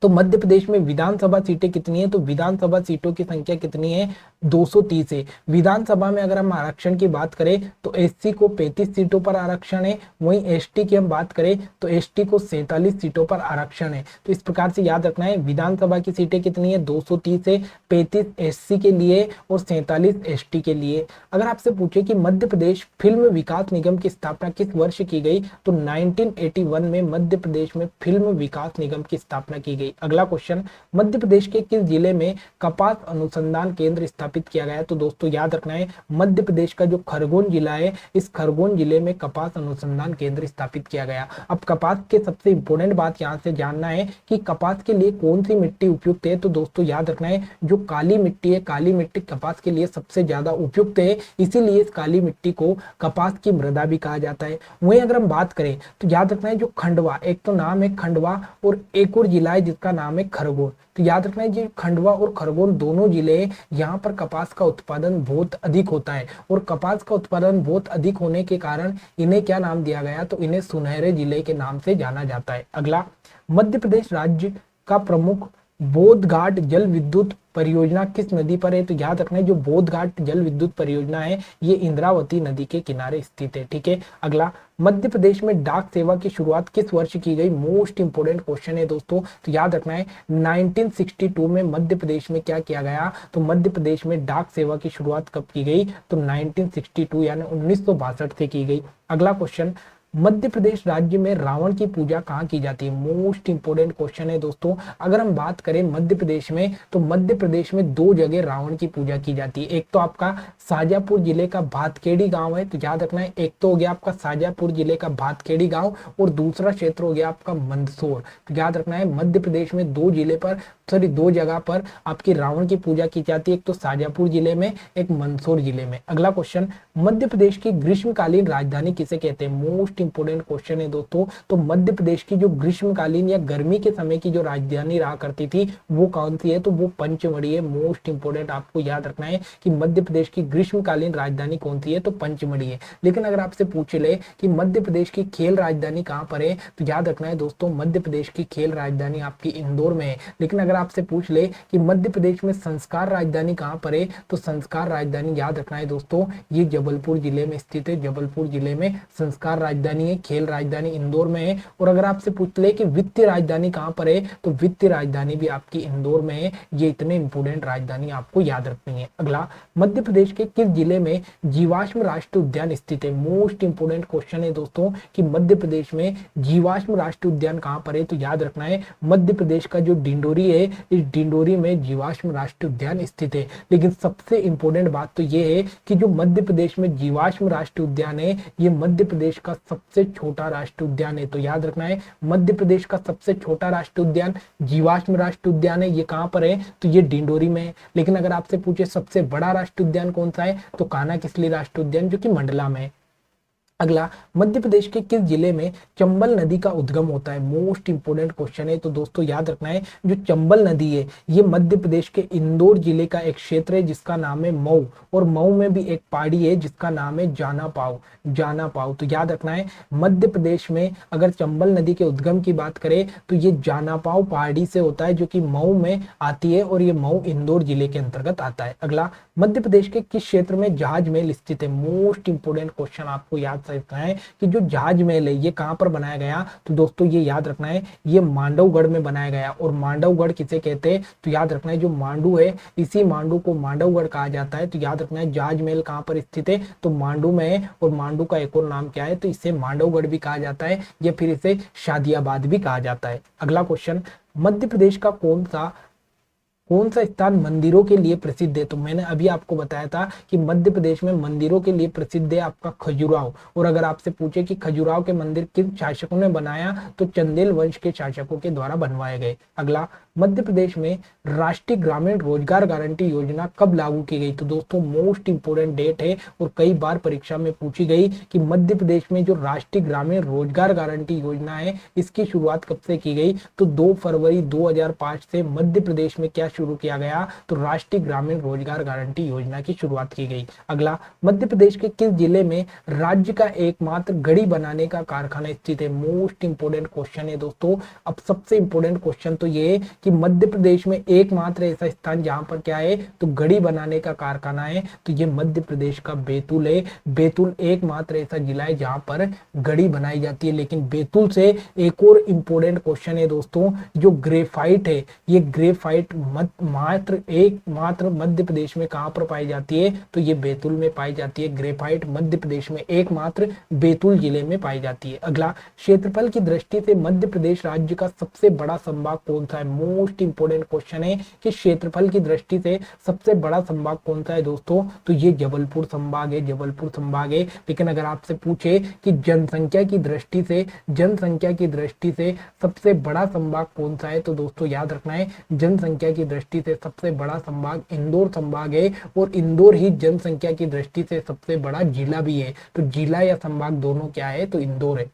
तो मध्य प्रदेश में विधानसभा सीटें कितनी है? तो विधानसभा सीटों की संख्या कितनी है? 230 है। विधानसभा में अगर हम आरक्षण की बात करें तो एससी को 35 सीटों पर आरक्षण है, वहीं एसटी की हम बात करें तो एसटी को 47 सीटों पर आरक्षण है। तो इस प्रकार से याद रखना है विधानसभा की सीटें कितनी है? 230 है, 35 एससी के लिए और 47 एसटी के लिए। अगर आपसे पूछे कि मध्य प्रदेश फिल्म विकास निगम की स्थापना किस वर्ष की गई? तो 1981 में मध्य प्रदेश में फिल्म विकास निगम की स्थापना की गई। अगला क्वेश्चन, मध्य प्रदेश के किस जिले में कपास अनुसंधान केंद्र स्थापित किया गया है? तो दोस्तों याद रखना है मध्य प्रदेश का जो खरगोन जिला है, इस खरगोन जिले में कपास अनुसंधान केंद्र स्थापित किया गया। अब कपास के सबसे इंपोर्टेंट बात यहाँ से जानना है कि कपास के लिए कौन सी मिट्टी उपयुक्त है? तो दोस्तों याद रखना है जो काली मिट्टी है, काली मिट्टी कपास के लिए सबसे ज्यादा उपयुक्त है, इसीलिए इस काली मिट्टी को कपास की मृदा भी कहा जाता है। वहीं अगर हम बात करें तो याद रखना है जो खंडवा, एक तो नाम है खंडवा और एक और जिला है जिसका नाम है खरगोन। तो याद रखना है जी खंडवा और खरगोन दोनों जिले, यहाँ पर कपास का उत्पादन बहुत अधिक होता है, और कपास का उत्पादन बहुत अधिक होने के कारण इन्हें क्या नाम दिया गया? तो इन्हें सुनहरे जिले के नाम से जाना जाता है। अगला, मध्य प्रदेश राज्य का प्रमुख बोध घाट जल विद्युत परियोजना किस नदी पर है? तो याद रखना है जो बोध घाट जल विद्युत परियोजना है ये इंद्रावती नदी के किनारे स्थित है। ठीक है। अगला, मध्य प्रदेश में डाक सेवा की शुरुआत किस वर्ष की गई? मोस्ट इंपोर्टेंट क्वेश्चन है दोस्तों, तो याद रखना है 1962 में मध्य प्रदेश में क्या किया गया? तो मध्य प्रदेश में डाक सेवा की शुरुआत कब की गई? तो 1962 यानी 1962 से की गई। अगला क्वेश्चन, मध्य प्रदेश राज्य में रावण की पूजा कहाँ की जाती है? मोस्ट इंपोर्टेंट क्वेश्चन है दोस्तों। अगर हम बात करें मध्य प्रदेश में तो मध्य प्रदेश में 2 जगह रावण की पूजा की जाती है। एक तो आपका शाजापुर जिले का भातखेड़ी गांव है, तो याद रखना है एक तो हो गया आपका शाजापुर जिले का भातखेड़ी गांव और दूसरा क्षेत्र हो गया आपका मंदसौर। तो याद रखना है मध्य प्रदेश में 2 जगह पर आपकी रावण की पूजा की जाती है, एक तो शाजापुर जिले में, एक मंदसौर जिले में। अगला क्वेश्चन, मध्य प्रदेश की ग्रीष्मकालीन राजधानी किसे कहते हैं? मोस्ट इंपोर्टेंट क्वेश्चन है दोस्तों। तो मध्य प्रदेश की जो ग्रीष्मकालीन या गर्मी के समय की जो राजधानी रहा करती थी वो कौन सी है? तो वो पंचमढ़ी है। मोस्ट इंपोर्टेंट आपको याद रखना है कि मध्य प्रदेश की ग्रीष्मकालीन राजधानी कौन सी है? तो पंचमढ़ी है। लेकिन अगर आपसे पूछ ले कि मध्य प्रदेश की खेल राजधानी कहाँ पर है, तो याद रखना है दोस्तों मध्य प्रदेश की खेल राजधानी आपकी इंदौर में है। लेकिन अगर आपसे पूछ ले कि मध्य प्रदेश में संस्कार राजधानी कहाँ पर है, तो संस्कार राजधानी याद रखना है दोस्तों ये जबलपुर जिले में स्थित है। जबलपुर जिले में संस्कार राजधानी है, खेल राजधानी इंदौर में है। और अगर आपसे पूछ ले कि वित्तीय राजधानी कहाँ पर है, तो वित्तीय राजधानी भी आपकी इंदौर में है। ये इतने इंपोर्टेंट राजधानी आपको याद रखनी है। अगला, मध्य प्रदेश के किस जिले में जीवाश्म राष्ट्रीय उद्यान स्थित है? मोस्ट इंपोर्टेंट क्वेश्चन है दोस्तों कि मध्य प्रदेश में जीवाश्म राष्ट्रीय उद्यान कहाँ पर है? तो याद रखना है मध्य प्रदेश का जो डिंडोरी है, इस डिंडोरी में जीवाश्म राष्ट्रीय उद्यान स्थित है। लेकिन सबसे इंपोर्टेंट बात तो ये है कि जो मध्य प्रदेश में जीवाश्म राष्ट्रीय उद्यान है ये मध्य प्रदेश का सबसे छोटा राष्ट्रीय उद्यान है। तो याद रखना है मध्य प्रदेश का सबसे छोटा राष्ट्रीय उद्यान जीवाश्म राष्ट्रीय उद्यान है। ये कहाँ पर है? तो ये डिंडोरी में है। लेकिन अगर आपसे पूछे सबसे बड़ा राष्ट्रीय उद्यान कौन सा है, तो कान्हा किसली राष्ट्रीय उद्यान जो कि मंडला में है। अगला, मध्य प्रदेश के किस जिले में चंबल नदी का उद्गम होता है? मोस्ट इंपोर्टेंट क्वेश्चन है, तो दोस्तों याद रखना है जो चंबल नदी है ये मध्य प्रदेश के इंदौर जिले का एक क्षेत्र है जिसका नाम है मऊ, और मऊ में भी एक पहाड़ी है जिसका नाम है जाना पाव। जाना पाव, तो याद रखना है मध्य प्रदेश में अगर चंबल नदी के उद्गम की बात करें तो ये जाना पाव पहाड़ी से होता है जो कि मऊ में आती है, और ये मऊ इंदौर जिले के अंतर्गत आता है। अगला, मध्य प्रदेश के किस क्षेत्र में जहाज महल स्थित है? मोस्ट इंपोर्टेंट क्वेश्चन आपको याद रखना है कि जो जहाज महल है ये कहां पर बनाया गया, तो दोस्तों ये याद रखना है ये मांडवगढ़ में बनाया गया। और मांडवगढ़ किसे कहते हैं, तो याद रखना है जो मांडू है इसी मांडू को मांडवगढ़ कहा जाता है। तो याद रखना है जहाज महल कहां पर स्थित है, तो मांडू में है, और मांडू का एक और नाम क्या है, तो इसे मांडवगढ़ भी कहा जाता है या फिर इसे शादियाबाद भी कहा जाता है। अगला क्वेश्चन, मध्य प्रदेश का कौन सा स्थान मंदिरों के लिए प्रसिद्ध है? तो मैंने अभी आपको बताया था कि मध्य प्रदेश में मंदिरों के लिए प्रसिद्ध है आपका खजुराहो, और अगर आपसे पूछे कि खजुराहो के मंदिर किन शासकों ने बनाया, तो चंदेल वंश के शासकों के द्वारा बनवाए गए। अगला, मध्य प्रदेश में राष्ट्रीय ग्रामीण रोजगार गारंटी योजना कब लागू की गई? तो दोस्तों मोस्ट इंपोर्टेंट डेट है और कई बार परीक्षा में पूछी गई कि मध्य प्रदेश में जो राष्ट्रीय ग्रामीण रोजगार गारंटी योजना है इसकी शुरुआत कब से की गई, तो 2 फरवरी 2005 से मध्य प्रदेश में क्या शुरू किया गया, तो राष्ट्रीय ग्रामीण रोजगार गारंटी योजना की शुरुआत की गई। अगला, मध्य प्रदेश के किस जिले में राज्य का एकमात्र घड़ी बनाने का कारखाना स्थित है? मोस्ट इंपोर्टेंट क्वेश्चन है दोस्तों। अब सबसे इंपोर्टेंट क्वेश्चन तो ये कि मध्य प्रदेश में एकमात्र ऐसा स्थान जहां पर क्या है, तो घड़ी बनाने का कारखाना है, तो ये मध्य प्रदेश का बैतूल है। बैतूल एकमात्र ऐसा जिला है जहां पर घड़ी बनाई जाती है। लेकिन बैतूल से एक और इंपोर्टेंट क्वेश्चन है दोस्तों, जो ग्रेफाइट है ये ग्रेफाइट मात्र मध्य प्रदेश में कहां पर पाई जाती है, तो ये बैतूल में पाई जाती है। ग्रेफाइट मध्य प्रदेश में एकमात्र बैतूल जिले में पाई जाती है। अगला, क्षेत्रफल की दृष्टि से मध्य प्रदेश राज्य का सबसे बड़ा संभाग कौन सा है? मोस्ट इंपोर्टेंट क्वेश्चन है कि क्षेत्रफल की दृष्टि से सबसे बड़ा संभाग कौन सा है दोस्तों, तो ये जबलपुर संभाग है। जबलपुर संभाग है। लेकिन अगर आपसे पूछे कि जनसंख्या की दृष्टि से सबसे बड़ा संभाग कौन सा है, तो दोस्तों याद रखना है जनसंख्या की दृष्टि से सबसे बड़ा संभाग इंदौर संभाग है, और इंदौर ही जनसंख्या की दृष्टि से सबसे बड़ा जिला भी है। तो जिला या संभाग दोनों क्या है, तो इंदौर है।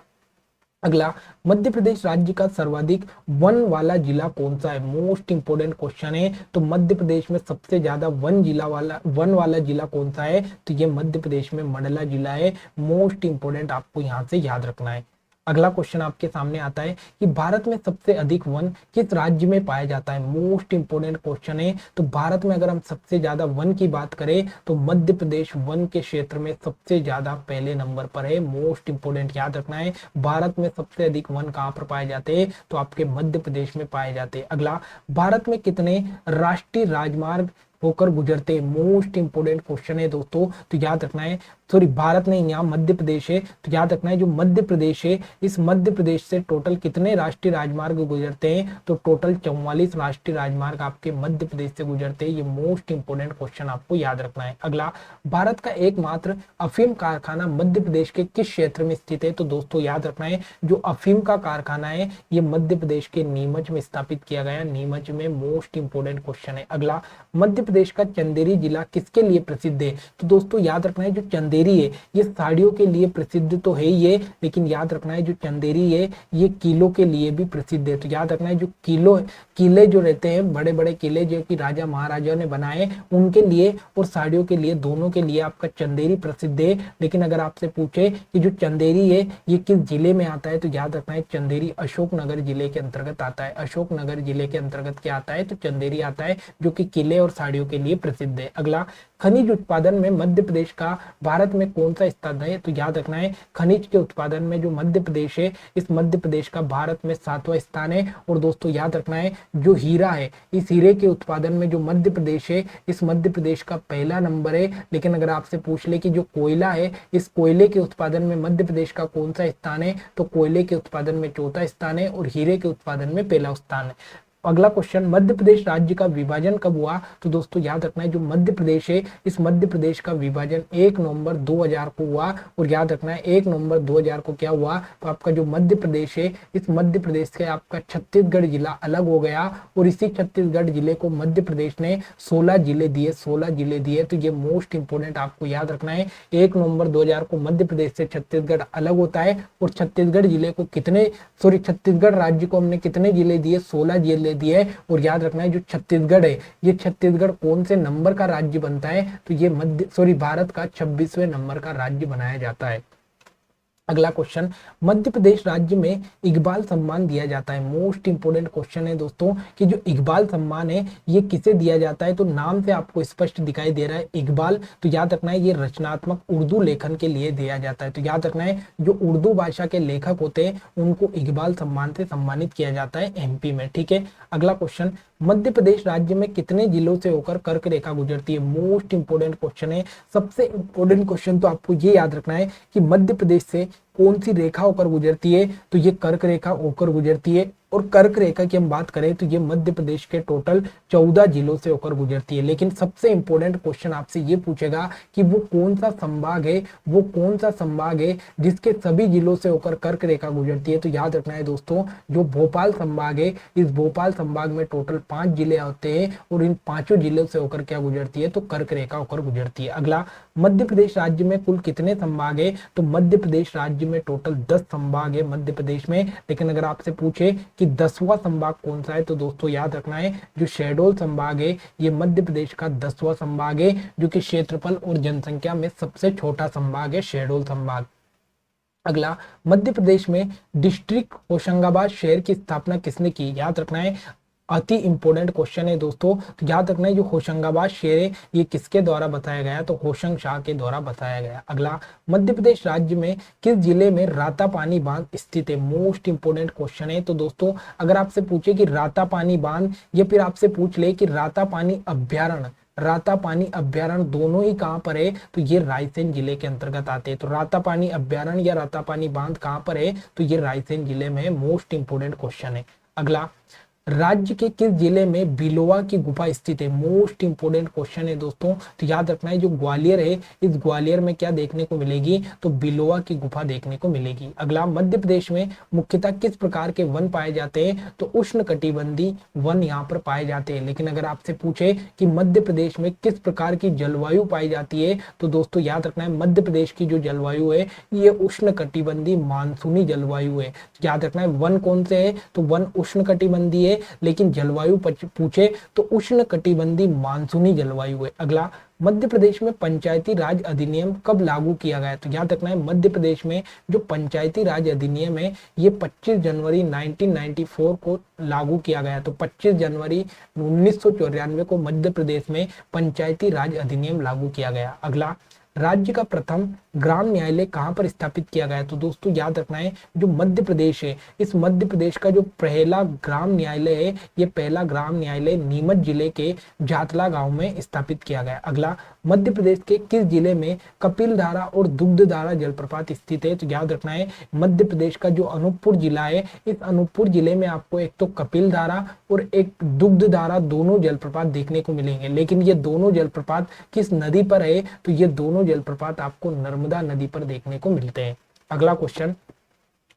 अगला, मध्य प्रदेश राज्य का सर्वाधिक वन वाला जिला कौन सा है? मोस्ट इंपोर्टेंट क्वेश्चन है। तो मध्य प्रदेश में सबसे ज्यादा वन वाला जिला कौन सा है, तो ये मध्य प्रदेश में मंडला जिला है। मोस्ट इंपोर्टेंट आपको यहां से याद रखना है। अगला क्वेश्चन आपके सामने आता है कि भारत में सबसे अधिक वन किस राज्य में पाया जाता है? मोस्ट इंपोर्टेंट क्वेश्चन है। तो भारत में अगर हम सबसे ज्यादा वन की बात करें तो मध्य प्रदेश वन के क्षेत्र में सबसे ज्यादा पहले नंबर पर है। मोस्ट इंपोर्टेंट याद रखना है, भारत में सबसे अधिक वन कहां पर पाए जाते हैं, तो आपके मध्य प्रदेश में पाए जाते हैं। अगला, भारत में कितने राष्ट्रीय राजमार्ग होकर गुजरते हैं? मोस्ट इंपोर्टेंट क्वेश्चन है दोस्तों। तो याद रखना है, सॉरी भारत नहीं, यहाँ मध्य प्रदेश है। तो याद रखना है जो मध्य प्रदेश है इस मध्य प्रदेश से टोटल कितने राष्ट्रीय राजमार्ग गुजरते हैं, तो टोटल 44 राष्ट्रीय राजमार्ग आपके मध्य प्रदेश से गुजरते हैं। ये मोस्ट इंपोर्टेंट क्वेश्चन आपको याद रखना है। अगला, भारत का एकमात्र अफीम कारखाना मध्य प्रदेश के किस क्षेत्र में स्थित है? तो दोस्तों याद रखना है जो अफीम का कारखाना है ये मध्य प्रदेश के नीमच में स्थापित किया गया, नीमच में। मोस्ट इंपोर्टेंट क्वेश्चन है। अगला, मध्य प्रदेश का चंदेरी जिला किसके लिए प्रसिद्ध है? तो दोस्तों याद रखना है जो चंदेरी है ये साड़ियों के लिए प्रसिद्ध तो है ये, लेकिन याद रखना है जो चंदेरी है ये किलों के लिए भी प्रसिद्ध है। तो याद रखना है जो किले जो रहते हैं, बड़े बड़े किले जो कि राजा महाराजाओं ने बनाए उनके लिए और साड़ियों के लिए, दोनों के लिए आपका चंदेरी प्रसिद्ध है। लेकिन अगर आपसे पूछे कि जो चंदेरी है ये किस जिले में आता है, तो याद रखना है चंदेरी अशोकनगर जिले के अंतर्गत आता है। अशोकनगर जिले के अंतर्गत क्या आता है, तो चंदेरी आता है, जो कि किले और साड़ियों के लिए प्रसिद्ध है। अगला, खनिज उत्पादन में मध्य प्रदेश का भारत में कौन सा स्थान है? तो याद रखना है खनिज के उत्पादन में जो मध्य प्रदेश है इस मध्य प्रदेश का भारत में 7वां स्थान है। और दोस्तों याद रखना है जो हीरा है इस हीरे के उत्पादन में जो मध्य प्रदेश है इस मध्य प्रदेश का पहला नंबर है। लेकिन अगर आपसे पूछ ले कि जो कोयला है इस कोयले के उत्पादन में मध्य प्रदेश का कौन सा स्थान है, तो कोयले के उत्पादन में 4था स्थान है और हीरे के उत्पादन में पहला स्थान है। अगला क्वेश्चन, मध्य प्रदेश राज्य का विभाजन कब हुआ? तो दोस्तों याद रखना है जो मध्य प्रदेश है, इस मध्य प्रदेश का विभाजन 1 नवंबर 2000 को हुआ। और याद रखना है 1 नवंबर 2000 को क्या हुआ? तो आपका जो मध्य प्रदेश है, इस मध्य प्रदेश से आपका छत्तीसगढ़ जिला अलग हो गया और इसी छत्तीसगढ़ जिले को मध्य प्रदेश ने 16 जिले दिए, 16 जिले दिए। तो ये मोस्ट इंपोर्टेंट आपको याद रखना है, 1 नवंबर 2000 को मध्य प्रदेश से छत्तीसगढ़ अलग होता है और छत्तीसगढ़ जिले को छत्तीसगढ़ राज्य को हमने कितने जिले दिए? 16 जिले दिए। और याद रखना है जो छत्तीसगढ़ है, ये छत्तीसगढ़ कौन से नंबर का राज्य बनता है? तो ये भारत का 26वें नंबर का राज्य बनाया जाता है। अगला क्वेश्चन, मध्य प्रदेश राज्य में इकबाल सम्मान दिया जाता है। मोस्ट इंपोर्टेंट क्वेश्चन है दोस्तों कि जो इकबाल सम्मान है ये किसे दिया जाता है? तो नाम से आपको स्पष्ट दिखाई दे रहा है इकबाल। तो याद रखना है ये रचनात्मक उर्दू लेखन के लिए दिया जाता है। तो याद रखना है जो उर्दू भाषा के लेखक होते हैं उनको इकबाल सम्मान से सम्मानित किया जाता है एमपी में। ठीक है, अगला क्वेश्चन, मध्य प्रदेश राज्य में कितने जिलों से होकर कर्क रेखा गुजरती है? मोस्ट इंपोर्टेंट क्वेश्चन है। सबसे इंपोर्टेंट क्वेश्चन तो आपको ये याद रखना है कि मध्य प्रदेश से कौन सी रेखा होकर गुजरती है? तो ये कर्क रेखा होकर गुजरती है। और कर्क रेखा की हम बात करें तो ये मध्य प्रदेश के टोटल 14 जिलों से होकर गुजरती है। लेकिन सबसे इंपॉर्टेंट क्वेश्चन आपसे ये पूछेगा कि वो कौन सा संभाग है, वो कौन सा संभाग है जिसके सभी जिलों से होकर कर्क रेखा गुजरती है? तो याद रखना है दोस्तों जो भोपाल संभाग है, इस भोपाल संभाग में टोटल 5 जिले होते हैं और इन 5 जिलों से होकर क्या गुजरती है? तो कर्क रेखा होकर गुजरती है। अगला, मध्य प्रदेश राज्य में कुल कितने संभाग है? तो मध्य प्रदेश राज्य में टोटल 10 संभाग है मध्य प्रदेश में। लेकिन अगर आपसे पूछे कि 10वां संभाग कौन सा है? तो दोस्तों याद रखना है जो शहडोल संभाग है ये मध्य प्रदेश का 10वां संभाग है, जो कि क्षेत्रफल और जनसंख्या में सबसे छोटा संभाग है शहडोल संभाग। अगला, मध्य प्रदेश में डिस्ट्रिक्ट होशंगाबाद शहर की स्थापना किसने की? याद रखना है अति इंपॉर्टेंट क्वेश्चन है दोस्तों। तो याद रखना है जो होशंगाबाद शहर है ये किसके द्वारा बताया गया? तो होशंग शाह के द्वारा बताया गया। अगला, मध्य प्रदेश राज्य में किस जिले में रातापानी बांध स्थित है? मोस्ट इंपोर्टेंट क्वेश्चन है। तो दोस्तों अगर आपसे पूछे कि रातापानी बांध या फिर आपसे पूछ ले कि रातापानी अभ्यारण्य, रातापानी अभ्यारण्य दोनों ही कहां पर है? तो ये रायसेन जिले के अंतर्गत आते हैं। तो रातापानी अभ्यारण्य या रातापानी बांध कहां पर है? तो ये रायसेन जिले में है। मोस्ट इंपोर्टेंट क्वेश्चन है। अगला, राज्य के किस जिले में बिलोवा की गुफा स्थित है? मोस्ट इंपोर्टेंट क्वेश्चन है दोस्तों। तो याद रखना है जो ग्वालियर है, इस ग्वालियर में क्या देखने को मिलेगी? तो बिलोवा की गुफा देखने को मिलेगी। अगला, मध्य प्रदेश में मुख्यतः किस प्रकार के वन पाए जाते हैं? तो उष्ण कटिबंधीय वन यहाँ पर पाए जाते हैं। लेकिन अगर आपसे पूछे कि मध्य प्रदेश में किस प्रकार की जलवायु पाई जाती है? तो दोस्तों याद रखना है मध्य प्रदेश की जो जलवायु है ये उष्ण कटिबंधीय मानसूनी जलवायु है। याद रखना है वन कौन से है? तो वन उष्ण कटिबंधीय है, लेकिन जलवायु पूछे तो उष्ण कटिबंधीय मानसूनी जलवायु है। अगला, मध्य प्रदेश में पंचायती राज अधिनियम कब लागू किया गया? तो याद रखना है मध्य प्रदेश में जो पंचायती राज अधिनियम है ये 25 जनवरी 1994 को लागू किया गया। तो 25 जनवरी 1994 को मध्य प्रदेश में पंचायती राज अधिनियम लागू किया गया। अगला, राज्य का प्रथम ग्राम न्यायालय कहां पर स्थापित किया गया? तो दोस्तों याद रखना है जो मध्य प्रदेश है, इस मध्य प्रदेश का जो पहला ग्राम न्यायालय है ये पहला ग्राम न्यायालय नीमच जिले के जातला गांव में स्थापित किया गया। अगला, मध्य प्रदेश के किस जिले में कपिलधारा और दुग्धधारा जलप्रपात स्थित है? तो याद रखना है मध्य प्रदेश का जो अनूपपुर जिला है, इस अनूपपुर जिले में आपको एक तो कपिलधारा और एक दुग्धधारा दोनों जलप्रपात देखने को मिलेंगे। लेकिन ये दोनों जलप्रपात किस नदी पर है? तो ये दोनों जलप्रपात आपको नर्मदा नदी पर देखने को मिलते हैं। अगला क्वेश्चन,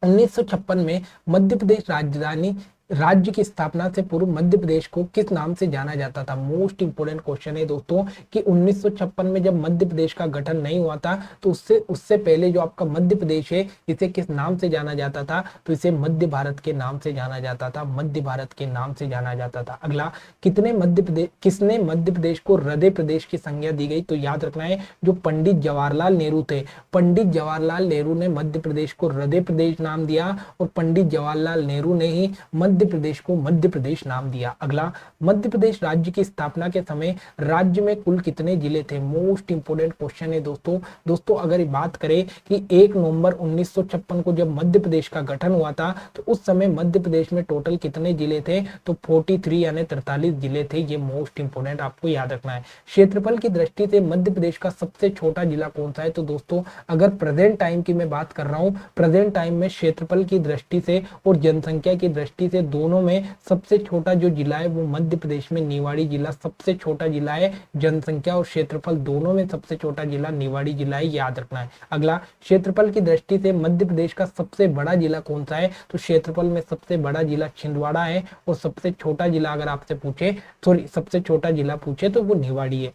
1956 में मध्य प्रदेश राजधानी राज्य की स्थापना से पूर्व मध्य प्रदेश को किस नाम से जाना जाता था? मोस्ट इंपोर्टेंट क्वेश्चन है दोस्तों कि 1956 में जब मध्य प्रदेश का गठन नहीं हुआ था तो उससे पहले जो आपका मध्य प्रदेश है इसे किस नाम से जाना जाता था? तो इसे मध्य भारत के नाम से जाना जाता था, मध्य भारत के नाम से जाना जाता था। अगला, किसने मध्य प्रदेश को हृदय प्रदेश की संज्ञा दी गई? तो याद रखना है जो पंडित जवाहरलाल नेहरू थे, पंडित जवाहरलाल नेहरू ने मध्य प्रदेश को हृदय प्रदेश नाम दिया और पंडित जवाहरलाल नेहरू ने ही मध्य प्रदेश को मध्य प्रदेश नाम दिया। अगला, मध्य प्रदेश राज्य की स्थापना के समय राज्य में कुल कितने जिले थे? मोस्ट इंपोर्टेंट क्वेश्चन है दोस्तों अगर बात करें कि 1 नवंबर 1956 को जब मध्य प्रदेश का गठन हुआ था तो उस समय मध्य प्रदेश में टोटल कितने जिले थे? तो 43 यानी 43 जिले थे। ये मोस्ट इंपोर्टेंट आपको याद रखना है। क्षेत्रफल की दृष्टि से मध्य प्रदेश का सबसे छोटा जिला कौन सा है? तो दोस्तों अगर प्रेजेंट टाइम की मैं बात कर रहा हूं, प्रेजेंट टाइम में क्षेत्रफल की दृष्टि से और जनसंख्या की दृष्टि से दोनों में सबसे छोटा जो जिला है वो मध्य प्रदेश में निवाड़ी जिला सबसे छोटा जिला है। जनसंख्या और क्षेत्रफल दोनों में सबसे छोटा जिला निवाड़ी जिला है, याद रखना है। अगला, क्षेत्रफल की दृष्टि से मध्य प्रदेश का सबसे बड़ा जिला कौन सा है? तो क्षेत्रफल में सबसे बड़ा जिला छिंदवाड़ा है और सबसे छोटा जिला अगर आपसे पूछे, सॉरी सबसे छोटा जिला पूछे तो वो निवाड़ी है।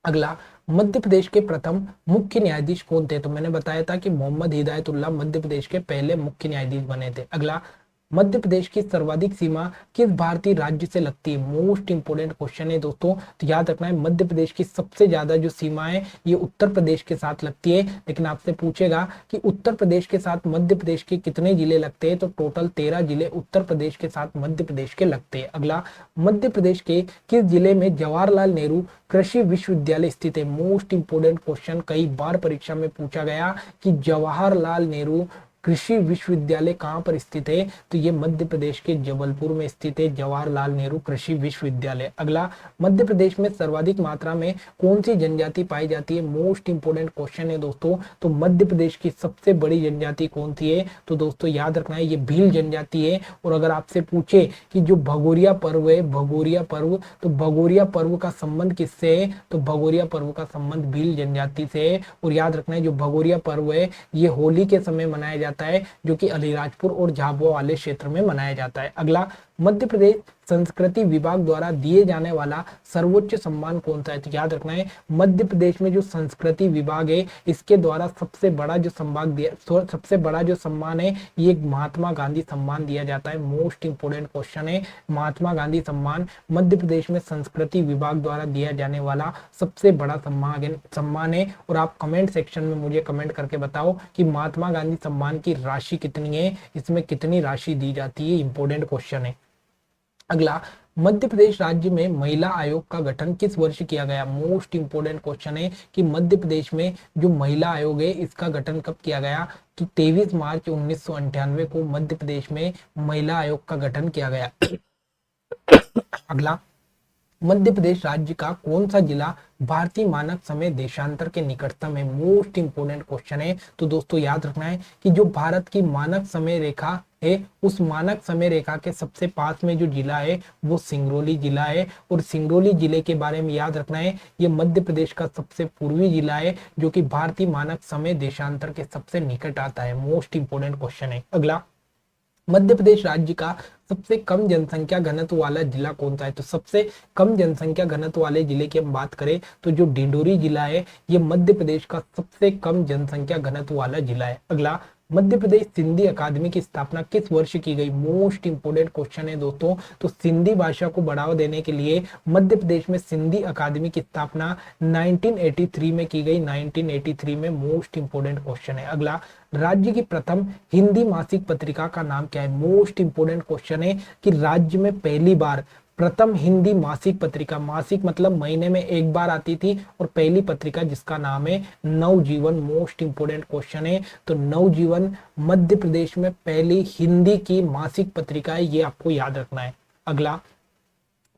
अगला, मध्य प्रदेश के प्रथम मुख्य न्यायाधीश कौन थे? तो मैंने बताया था कि मोहम्मद हिदायतुल्लाह मध्य प्रदेश के पहले मुख्य न्यायाधीश बने थे। अगला, मध्य प्रदेश की सर्वाधिक सीमा किस भारतीय राज्य से लगती है? मोस्ट इंपोर्टेंट क्वेश्चन है दोस्तों, तो याद रखना है मध्य प्रदेश की सबसे ज्यादा जो सीमा है ये उत्तर प्रदेश के साथ लगती है। लेकिन आपसे पूछेगा कि उत्तर प्रदेश के साथ मध्य प्रदेश के कितने जिले लगते हैं, तो टोटल 13 जिले उत्तर प्रदेश के साथ मध्य प्रदेश के लगते हैं। अगला, मध्य प्रदेश के किस जिले में जवाहरलाल नेहरू कृषि विश्वविद्यालय स्थित है? मोस्ट इंपोर्टेंट क्वेश्चन, कई बार परीक्षा में पूछा गया कि जवाहरलाल नेहरू कृषि विश्वविद्यालय कहाँ पर स्थित है? तो ये मध्य प्रदेश के जबलपुर में स्थित है, जवाहरलाल नेहरू कृषि विश्वविद्यालय। अगला, मध्य प्रदेश में सर्वाधिक मात्रा में कौन सी जनजाति पाई जाती है? मोस्ट इंपोर्टेंट क्वेश्चन है दोस्तों, तो मध्य प्रदेश की सबसे बड़ी जनजाति कौन सी है? तो दोस्तों याद रखना है ये भील जनजाति है। और अगर आपसे पूछे कि जो भगोरिया पर्व है, भगोरिया पर्व, तो भगोरिया पर्व का संबंध किससे है? तो भगोरिया पर्व का संबंध भील जनजाति से है। और याद रखना है जो भगोरिया पर्व है ये होली के समय मनाया जाता है, जो कि अलीराजपुर और झाबुआ वाले क्षेत्र में मनाया जाता है। अगला, मध्य प्रदेश संस्कृति विभाग द्वारा दिए जाने वाला सर्वोच्च सम्मान कौन सा है? तो याद रखना है मध्य प्रदेश में जो संस्कृति विभाग है इसके द्वारा सबसे बड़ा जो सम्मान है ये महात्मा गांधी सम्मान दिया जाता है। मोस्ट इंपोर्टेंट क्वेश्चन है, महात्मा गांधी सम्मान मध्य प्रदेश में संस्कृति विभाग द्वारा दिया जाने वाला सबसे बड़ा सम्मान है। और आप कमेंट सेक्शन में मुझे कमेंट करके बताओ कि महात्मा गांधी सम्मान की राशि कितनी है, इसमें कितनी राशि दी जाती है, इंपोर्टेंट क्वेश्चन है। अगला, मध्य प्रदेश राज्य में महिला आयोग का गठन किस वर्ष किया गया? मोस्ट इंपोर्टेंट क्वेश्चन है कि मध्य प्रदेश में जो महिला आयोग है इसका गठन कब किया गया? तो 23 मार्च 1998 को मध्य प्रदेश में महिला आयोग का गठन किया गया। अगला, मध्य प्रदेश राज्य का कौन सा जिला भारतीय मानक समय देशांतर के निकटतम है? मोस्ट इंपोर्टेंट क्वेश्चन है, तो दोस्तों याद रखना है कि जो भारत की मानक समय रेखा है उस मानक समय रेखा के सबसे पास में जो जिला है वो सिंगरौली जिला है। और सिंगरौली जिले के बारे में याद रखना है ये मध्य प्रदेश का सबसे पूर्वी जिला है जो कि भारतीय मानक समय देशांतर के सबसे निकट आता है। मोस्ट इंपोर्टेंट क्वेश्चन है। अगला, मध्य प्रदेश राज्य का सबसे कम जनसंख्या घनत्व वाला जिला कौन सा है? तो सबसे कम जनसंख्या घनत्व वाले जिले की हम बात करें तो जो डिंडोरी जिला है ये मध्य प्रदेश का सबसे कम जनसंख्या घनत्व वाला जिला है। अगला, मध्य प्रदेश सिंधी अकादमी की स्थापना किस वर्ष की गई? मोस्ट इंपोर्टेंट क्वेश्चन है दोस्तों, तो सिंधी भाषा को बढ़ावा देने के लिए मध्य प्रदेश में सिंधी अकादमी की स्थापना 1983 में की गई, 1983 में। मोस्ट इंपोर्टेंट क्वेश्चन है। अगला, राज्य की प्रथम हिंदी मासिक पत्रिका का नाम क्या है? मोस्ट इंपोर्टेंट क्वेश्चन है कि राज्य में पहली बार प्रथम हिंदी मासिक पत्रिका, मासिक मतलब महीने में एक बार आती थी, और पहली पत्रिका जिसका नाम है नवजीवन। मोस्ट इंपोर्टेंट क्वेश्चन है, तो नवजीवन मध्य प्रदेश में पहली हिंदी की मासिक पत्रिका है, ये आपको याद रखना है। अगला,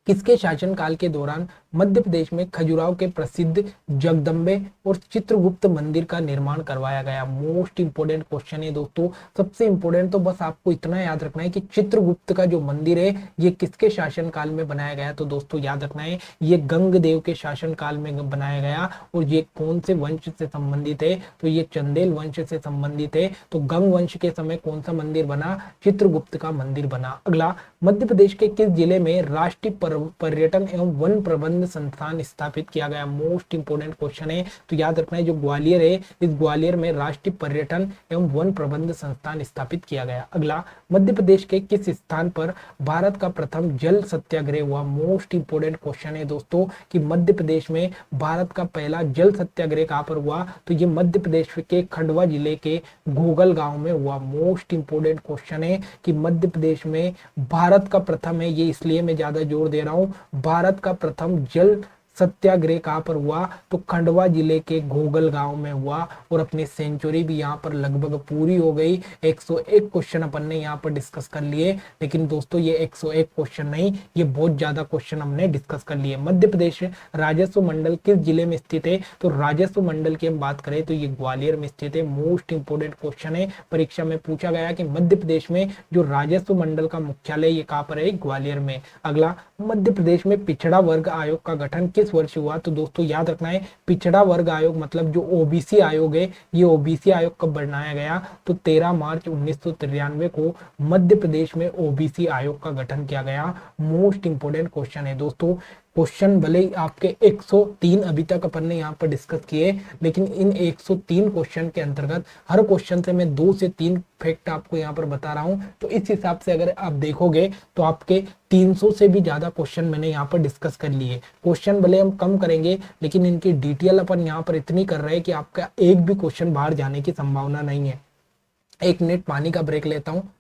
किसके शासनकाल के दौरान मध्य प्रदेश में खजुराहो के प्रसिद्ध जगदम्बे और चित्रगुप्त मंदिर का निर्माण करवाया गया? मोस्ट इंपोर्टेंट क्वेश्चन है दोस्तों, सबसे इंपोर्टेंट तो बस आपको इतना याद रखना है कि चित्रगुप्त का जो मंदिर है ये किसके शासनकाल में बनाया गया? तो दोस्तों याद रखना है ये गंगदेव के शासनकाल में बनाया गया। और ये कौन से वंश से संबंधित है? तो ये चंदेल वंश से संबंधित है। तो गंग वंश के समय कौन सा मंदिर बना? चित्रगुप्त का मंदिर बना। अगला, मध्य प्रदेश के किस जिले में राष्ट्रीय पर्यटन एवं वन प्रबंध संस्थान स्थापित किया गया? मोस्ट इंपोर्टेंट क्वेश्चन है, तो याद रखना है जो ग्वालियर है इस ग्वालियर में राष्ट्रीय पर्यटन एवं वन प्रबंध संस्थान स्थापित किया गया। अगला, मध्य प्रदेश के किस स्थान पर भारत का प्रथम जल सत्याग्रह हुआ? मोस्ट इंपोर्टेंट क्वेश्चन है दोस्तों कि मध्य प्रदेश में भारत का पहला जल सत्याग्रह कहां पर हुआ? तो ये मध्य प्रदेश के खंडवा जिले के घोगल गांव में हुआ। मोस्ट इंपोर्टेंट क्वेश्चन है कि मध्य प्रदेश में भारत का प्रथम है, ये इसलिए मैं ज्यादा जोर दे रहा हूं, भारत का प्रथम जल सत्याग्रह कहाँ पर हुआ, तो खंडवा जिले के घोगल गांव में हुआ। और अपनी सेंचुरी भी यहाँ पर लगभग पूरी हो गई। 101 क्वेश्चन अपन ने यहाँ पर डिस्कस कर लिए। लेकिन दोस्तों ये 101 क्वेश्चन नहीं, ये बहुत ज्यादा क्वेश्चन हमने डिस्कस कर लिए। मध्य प्रदेश राजस्व मंडल किस जिले में स्थित है, तो राजस्व मंडल की हम बात करें तो ये ग्वालियर में स्थित है। मोस्ट इंपोर्टेंट क्वेश्चन है, परीक्षा में पूछा गया कि मध्य प्रदेश में जो राजस्व मंडल का मुख्यालय ये कहाँ पर है, ग्वालियर में। अगला, मध्य प्रदेश में पिछड़ा वर्ग आयोग का गठन किस वर्ष हुआ, तो दोस्तों याद रखना है पिछड़ा वर्ग आयोग मतलब जो ओबीसी आयोग है, ये ओबीसी आयोग कब बनाया गया, तो 13 मार्च 1993 को मध्य प्रदेश में ओबीसी आयोग का गठन किया गया। मोस्ट इंपोर्टेंट क्वेश्चन है दोस्तों। क्वेश्चन भले ही आपके 103 अभी तक अपन ने यहाँ पर डिस्कस किए, लेकिन इन 103 क्वेश्चन के अंतर्गत हर क्वेश्चन से मैं 2 से 3 फैक्ट आपको यहाँ पर बता रहा हूँ। तो इस हिसाब से अगर आप देखोगे तो आपके 300 से भी ज्यादा क्वेश्चन मैंने यहाँ पर डिस्कस कर लिए। क्वेश्चन भले हम कम करेंगे, लेकिन इनकी डिटेल अपन यहाँ पर इतनी कर रहे हैं कि आपका एक भी क्वेश्चन बाहर जाने की संभावना नहीं है। 1 मिनट पानी का ब्रेक लेता हूँ।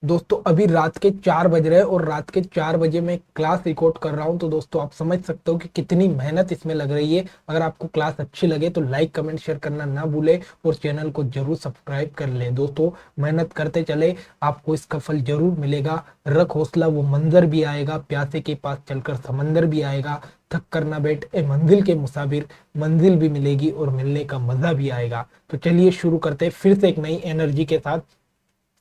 दोस्तों अभी रात के 4 बज रहे हैं और रात के 4 बजे मैं क्लास रिकॉर्ड कर रहा हूं, तो दोस्तों आप समझ सकते हो कि कितनी मेहनत इसमें लग रही है। अगर आपको क्लास अच्छी लगे तो लाइक कमेंट शेयर करना ना भूले और चैनल को जरूर सब्सक्राइब कर ले। दोस्तों मेहनत करते चले, आपको इसका फल जरूर मिलेगा। रख हौसला, वो मंजर भी आएगा, प्यासे के पास चलकर समंदर भी आएगा। थक कर ना बैठ ए मंजिल के मुसाफिर, मंजिल भी मिलेगी और मिलने का मजा भी आएगा। तो चलिए शुरू करते हैं फिर से एक नई एनर्जी के साथ।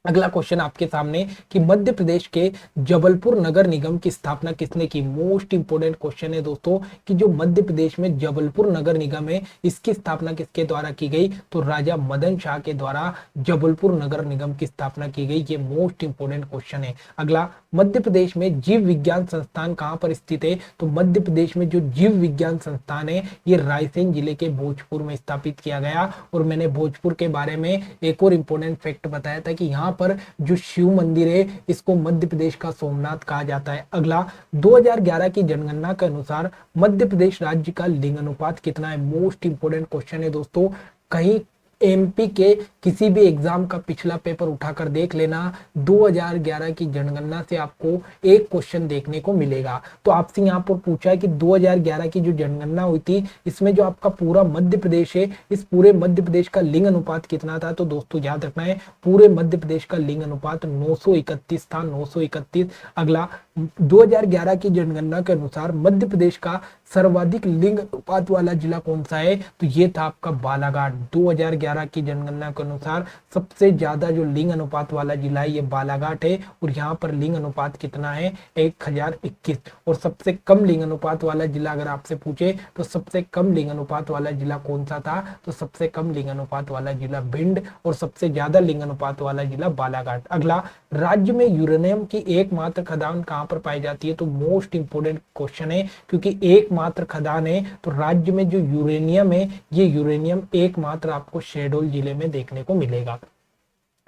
अगला क्वेश्चन आपके सामने कि मध्य प्रदेश के जबलपुर नगर निगम की स्थापना किसने की। मोस्ट इंपोर्टेंट क्वेश्चन है दोस्तों कि जो मध्य प्रदेश में जबलपुर नगर निगम है, इसकी स्थापना किसके द्वारा की गई, तो राजा मदन शाह के द्वारा जबलपुर नगर निगम की स्थापना की गई। ये मोस्ट इंपोर्टेंट क्वेश्चन है। अगला, मध्य प्रदेश में जीव विज्ञान संस्थान कहाँ पर स्थित है, तो मध्य प्रदेश में जो जीव विज्ञान संस्थान है ये रायसेन जिले के भोजपुर में स्थापित किया गया। और मैंने भोजपुर के बारे में एक और इंपोर्टेंट फैक्ट बताया था कि यहाँ पर जो शिव मंदिर है इसको मध्य प्रदेश का सोमनाथ कहा जाता है। अगला, 2011 की जनगणना के अनुसार मध्य प्रदेश राज्य का लिंग अनुपात कितना है। मोस्ट इंपोर्टेंट क्वेश्चन है दोस्तों। कहीं एमपी के किसी भी एग्जाम का पिछला पेपर उठाकर देख लेना, 2011 की जनगणना से आपको एक क्वेश्चन देखने को मिलेगा। तो आपसे यहाँ पर पूछा है कि 2011 की जो जनगणना हुई थी इसमें जो आपका पूरा मध्य प्रदेश है, इस पूरे मध्य प्रदेश का लिंग अनुपात कितना था, तो दोस्तों याद रखना है पूरे मध्य प्रदेश का लिंग अनुपात 931 था, 931। अगला, 2011 की जनगणना के अनुसार मध्य प्रदेश का सर्वाधिक लिंग अनुपात वाला जिला कौन सा है, तो ये था आपका बालाघाट। 2011 की जनगणना के अनुसार सबसे ज्यादा जो लिंग अनुपात वाला जिला है ये बालाघाट है। और यहाँ पर लिंग अनुपात कितना है, 1021। और सबसे कम लिंग अनुपात वाला जिला अगर आपसे पूछे तो सबसे कम लिंग अनुपात वाला जिला कौन सा था, तो सबसे कम लिंग अनुपात वाला जिला भिंड और सबसे ज्यादा लिंग अनुपात वाला जिला बालाघाट। अगला, राज्य में यूरेनियम की एकमात्र खदान कहाँ पर पाई जाती है, तो मोस्ट इंपोर्टेंट क्वेश्चन है क्योंकि एकमात्र खदान है तो राज्य में जो यूरेनियम है ये यूरेनियम एकमात्र आपको शहडोल जिले में देखने को मिलेगा।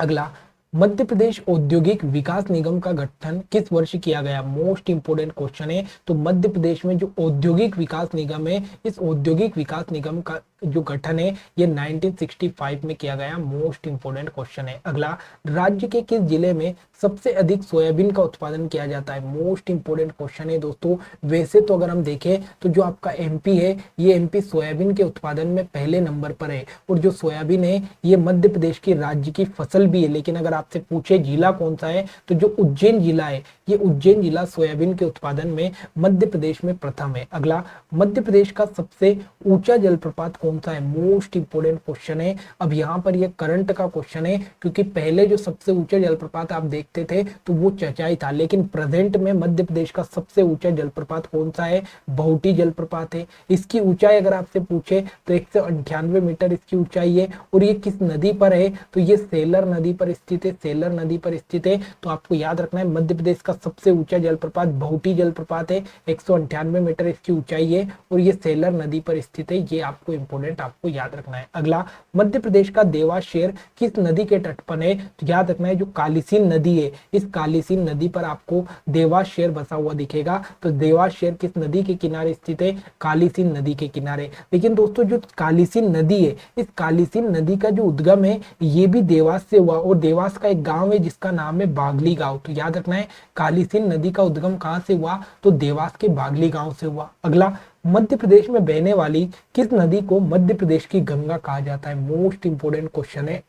अगला, मध्य प्रदेश औद्योगिक विकास निगम का गठन किस वर्ष किया गया। मोस्ट इंपोर्टेंट क्वेश्चन है। तो मध्य प्रदेश में जो औद्योगिक विकास निगम है, इस औद्योगिक विकास निगम का जो गठन है ये 1965 में किया गया। मोस्ट इंपोर्टेंट क्वेश्चन है। अगला, राज्य के किस जिले में सबसे अधिक सोयाबीन का उत्पादन किया जाता है। मोस्ट इंपोर्टेंट क्वेश्चन है दोस्तों। वैसे तो अगर हम देखें तो जो आपका एमपी है ये एमपी सोयाबीन के उत्पादन में पहले नंबर पर है। और जो सोयाबीन है ये मध्य प्रदेश की राज्य की फसल भी है। लेकिन अगर आपसे पूछे जिला कौन सा है तो जो उज्जैन जिला है, ये उज्जैन जिला सोयाबीन के उत्पादन में मध्य प्रदेश में प्रथम है। अगला, मध्य प्रदेश का सबसे ऊंचा जलप्रपात कौन सा है। मोस्ट इंपोर्टेंट क्वेश्चन है। अब यहाँ पर ये करंट का क्वेश्चन है क्योंकि पहले जो सबसे ऊंचा जलप्रपात आप देखते थे तो वो चचाई था, लेकिन प्रेजेंट में मध्य प्रदेश का सबसे ऊंचा जलप्रपात कौन सा है, बहुटी जलप्रपात है। इसकी ऊंचाई अगर आपसे पूछे तो 198 मीटर इसकी ऊंचाई है। और ये किस नदी पर है, तो ये सेलर नदी पर स्थित है, सेलर नदी पर स्थित है। तो आपको याद रखना है मध्य प्रदेश का सबसे ऊंचा जलप्रपात बहुटी जलप्रपात है, 198 मीटर इसकी ऊंचाई है और ये सेलर नदी पर स्थित है। ये आपको इंपोर्टेंट इंपॉर्टेंट आपको याद रखना है। अगला, मध्य प्रदेश का देवास शहर किस नदी के तट पर है? तो याद रखना है जो कालीसीन नदी है, इस कालीसीन नदी पर आपको देवास शहर बसा हुआ दिखेगा। तो देवास शहर किस नदी के किनारे स्थित है? कालीसीन नदी के किनारे। लेकिन दोस्तों जो कालीसीन नदी है, इस कालीसीन नदी का जो उद्गम है ये भी देवास से हुआ, और देवास का एक गांव है जिसका नाम है बागली गांव। तो याद रखना है कालीसीन नदी का उद्गम कहां से हुआ? तो देवास के बागली गांव से हुआ। अगला, मध्य प्रदेश में बहने वाली किस नदी को मध्य प्रदेश की गंगा कहा जाता है? मोस्ट इंपोर्टेंट क्वेश्चन है।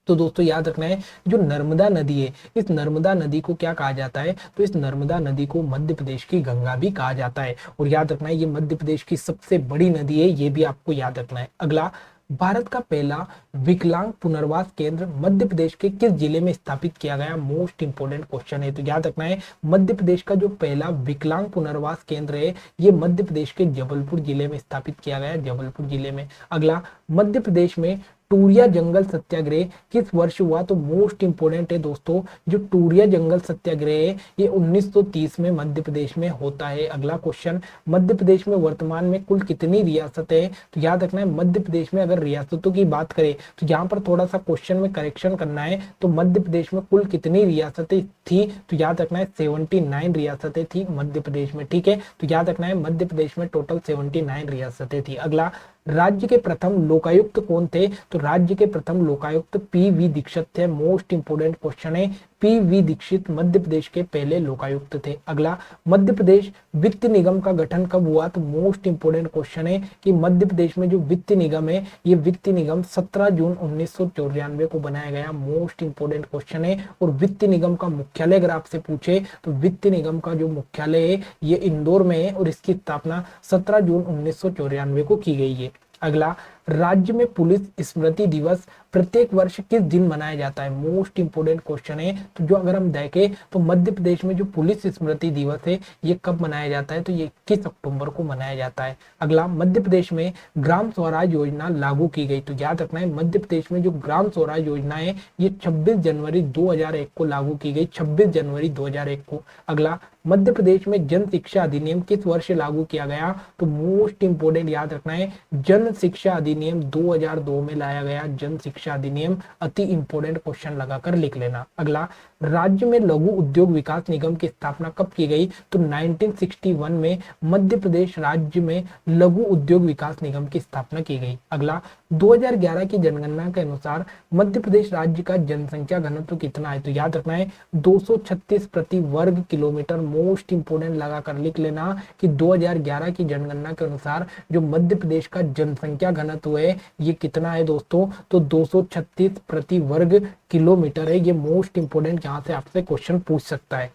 तो दोस्तों याद रखना है जो नर्मदा नदी है, इस नर्मदा नदी को क्या कहा जाता है? तो इस नर्मदा नदी को मध्य प्रदेश की गंगा भी कहा जाता है। और याद रखना है ये मध्य प्रदेश की सबसे बड़ी नदी है, ये भी आपको याद रखना है। अगला, भारत का पहला विकलांग पुनर्वास केंद्र मध्य प्रदेश के किस जिले में स्थापित किया गया? मोस्ट इंपोर्टेंट क्वेश्चन है। तो याद रखना है मध्य प्रदेश का जो पहला विकलांग पुनर्वास केंद्र है ये मध्य प्रदेश के जबलपुर जिले में स्थापित किया गया, जबलपुर जिले में। अगला, मध्य प्रदेश में टूरिया जंगल सत्याग्रह किस वर्ष हुआ? तो मोस्ट इंपोर्टेंट है दोस्तों, जो टूरिया जंगल सत्याग्रह है ये 1930 में मध्य प्रदेश में होता है। अगला क्वेश्चन, मध्य प्रदेश में वर्तमान में कुल कितनी रियासतें हैं? तो याद रखना है मध्य प्रदेश में अगर रियासतों की बात करें तो यहाँ पर थोड़ा सा क्वेश्चन में करेक्शन करना है। तो मध्य प्रदेश में कुल कितनी रियासतें थी? तो याद रखना है 79 रियासतें थी मध्य प्रदेश में। ठीक है, तो याद रखना है मध्य प्रदेश में टोटल 79 रियासतें थी। अगला, राज्य के प्रथम लोकायुक्त कौन थे? तो राज्य के प्रथम लोकायुक्त पी.वी. दीक्षित थे। मोस्ट इंपोर्टेंट क्वेश्चन है, पी.वी. दीक्षित मध्य प्रदेश के पहले लोकायुक्त थे। अगला, मध्य प्रदेश वित्त निगम का गठन कब हुआ? तो मोस्ट इंपोर्टेंट क्वेश्चन है कि मध्य प्रदेश में जो वित्त निगम है ये वित्त निगम 17 जून 1994 को बनाया गया। मोस्ट इंपोर्टेंट क्वेश्चन है। और वित्त निगम का मुख्यालय अगर आपसे पूछे तो वित्त निगम का जो मुख्यालय है ये इंदौर में है और इसकी स्थापना 17 जून 1994 को की गई है। अगला, राज्य में पुलिस स्मृति दिवस प्रत्येक वर्ष किस दिन मनाया जाता है? मोस्ट इंपोर्टेंट क्वेश्चन है। तो जो अगर हम देखें तो मध्य प्रदेश में जो पुलिस स्मृति दिवस है ये कब मनाया जाता है? तो ये 21 अक्टूबर को मनाया जाता है। अगला, मध्य प्रदेश में ग्राम स्वराज योजना लागू की गई। तो याद रखना है मध्य प्रदेश में जो ग्राम स्वराज योजना है ये 26 जनवरी 2001 को लागू की गई, 26 जनवरी 2001 को। अगला, मध्य प्रदेश में जन शिक्षा अधिनियम किस वर्ष लागू किया गया? तो मोस्ट इंपोर्टेंट याद रखना है जन शिक्षा अधिनियम 2002 में लाया गया। जन शिक्षा अधिनियम अति इंपोर्टेंट क्वेश्चन लगाकर लिख लेना। अगला, राज्य में लघु उद्योग विकास निगम की स्थापना कब की गई? तो 1961 में मध्य प्रदेश राज्य में लघु उद्योग विकास निगम की स्थापना की गई। अगला, 2011 की जनगणना के अनुसार मध्य प्रदेश राज्य का जनसंख्या घनत्व कितना है? तो याद रखना है 236 प्रति वर्ग किलोमीटर। मोस्ट इंपोर्टेंट लगाकर लिख लेना कि 2011 की जनगणना के अनुसार जो मध्य प्रदेश का जनसंख्या घनत्व है ये कितना है दोस्तों? तो 236 प्रति वर्ग किलोमीटर है। ये मोस्ट इंपोर्टेंट यहाँ से आपसे क्वेश्चन पूछ सकता है।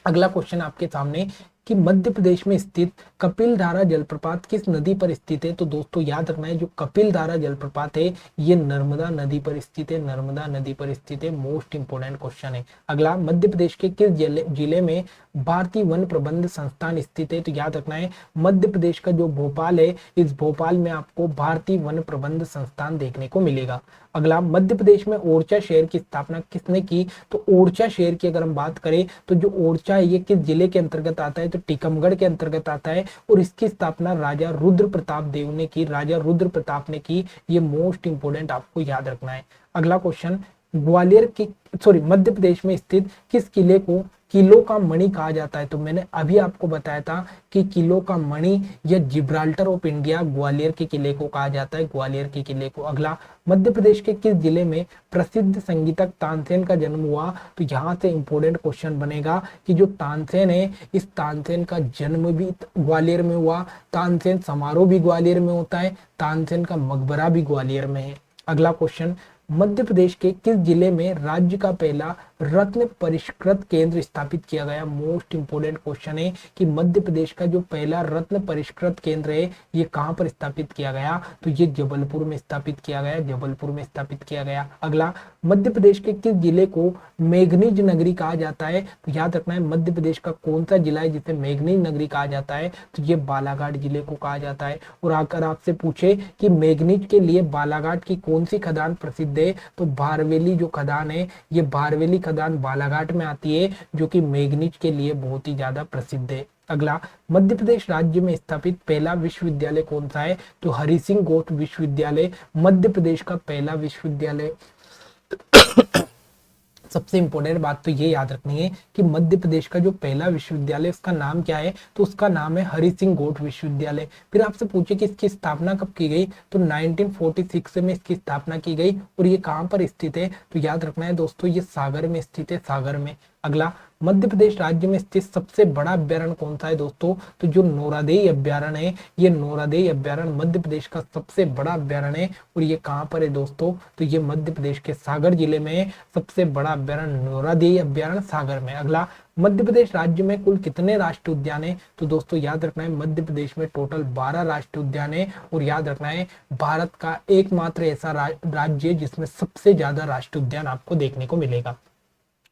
अगला क्वेश्चन आपके सामने कि मध्य प्रदेश में स्थित कपिलधारा जलप्रपात किस नदी पर स्थित है? तो दोस्तों याद रखना है जो कपिलधारा जलप्रपात है ये नर्मदा नदी पर स्थित है, नर्मदा नदी पर स्थित है। मोस्ट इंपोर्टेंट क्वेश्चन है। अगला, मध्य प्रदेश के किस जिले में भारतीय वन प्रबंध संस्थान स्थित है? तो याद रखना है मध्य प्रदेश का जो भोपाल है इस भोपाल में आपको भारतीय वन प्रबंध संस्थान देखने को मिलेगा। अगला, मध्य प्रदेश में ओरछा शहर की स्थापना किसने की? तो ओरछा शहर की अगर हम बात करें तो जो ओरछा है ये किस जिले के अंतर्गत आता है? तो टीकमगढ़ के अंतर्गत आता है और इसकी स्थापना राजा रुद्र प्रताप देव ने की, राजा रुद्र प्रताप ने की। ये मोस्ट इंपोर्टेंट आपको याद रखना है। अगला क्वेश्चन, ग्वालियर की मध्य प्रदेश में स्थित किस किले को किलो का मणि कहा जाता है? तो मैंने अभी आपको बताया था कि किलो का मणि या जिब्राल्टर ऑफ इंडिया ग्वालियर के किले को कहा जाता है, ग्वालियर के किले को। अगला, मध्य प्रदेश के किस जिले में प्रसिद्ध संगीतक तानसेन का जन्म हुआ? तो यहाँ से इंपोर्टेंट क्वेश्चन बनेगा कि जो तानसेन है इस तानसेन का जन्म भी ग्वालियर में हुआ, तानसेन समारोह भी ग्वालियर में होता है, तानसेन का मकबरा भी ग्वालियर में है। अगला क्वेश्चन, मध्य प्रदेश के किस जिले में राज्य का पहला रत्न परिष्कृत केंद्र स्थापित किया गया? मोस्ट इंपोर्टेंट क्वेश्चन है कि मध्य प्रदेश का जो पहला रत्न परिष्कृत केंद्र है ये कहां पर स्थापित किया गया? तो ये जबलपुर में स्थापित किया गया, जबलपुर में स्थापित किया गया। अगला, मध्य प्रदेश के किस जिले को मेघनीज नगरी कहा जाता है? तो याद रखना है मध्य प्रदेश का कौन सा जिला है जिसे मेघनीज नगरी कहा जाता है? तो ये बालाघाट जिले को कहा जाता है। और अगर आपसे पूछे कि मेघनीज के लिए बालाघाट की कौन सी खदान प्रसिद्ध है? तो बारवेली जो खदान है ये बारवेली खदान बालाघाट में आती है जो कि मेघनीज के लिए बहुत ही ज्यादा प्रसिद्ध है। अगला, मध्य प्रदेश राज्य में स्थापित पहला विश्वविद्यालय कौन सा है? तो हरि सिंह गोट विश्वविद्यालय मध्य प्रदेश का पहला विश्वविद्यालय। सबसे इंपॉर्टेंट बात तो ये याद रखनी है कि मध्य प्रदेश का जो पहला विश्वविद्यालय उसका नाम क्या है? तो उसका नाम है हरि सिंह गोट विश्वविद्यालय। फिर आपसे पूछे कि इसकी स्थापना कब की गई? तो 1946 में इसकी स्थापना की गई। और ये कहां पर स्थित है? तो याद रखना है दोस्तों, ये सागर में स्थित है, सागर में। अगला, मध्य प्रदेश राज्य में स्थित सबसे बड़ा अभ्यारण्य कौन सा है दोस्तों? तो जो नौरादेई अभ्यारण्य है, ये नौरादेई अभ्यारण्य मध्य प्रदेश का सबसे बड़ा अभ्यारण्य है। और ये कहां पर है दोस्तों? तो ये मध्य प्रदेश के सागर जिले में है। सबसे बड़ा अभ्यारण्य नौरादेई अभ्यारण्य सागर में। अगला, मध्य प्रदेश राज्य में कुल कितने राष्ट्रीय उद्यान है? तो दोस्तों याद रखना है, मध्य प्रदेश में टोटल 12 राष्ट्रीय उद्यान है। और याद रखना है, भारत का एकमात्र ऐसा राज्य है जिसमें सबसे ज्यादा राष्ट्रीय उद्यान आपको देखने को मिलेगा।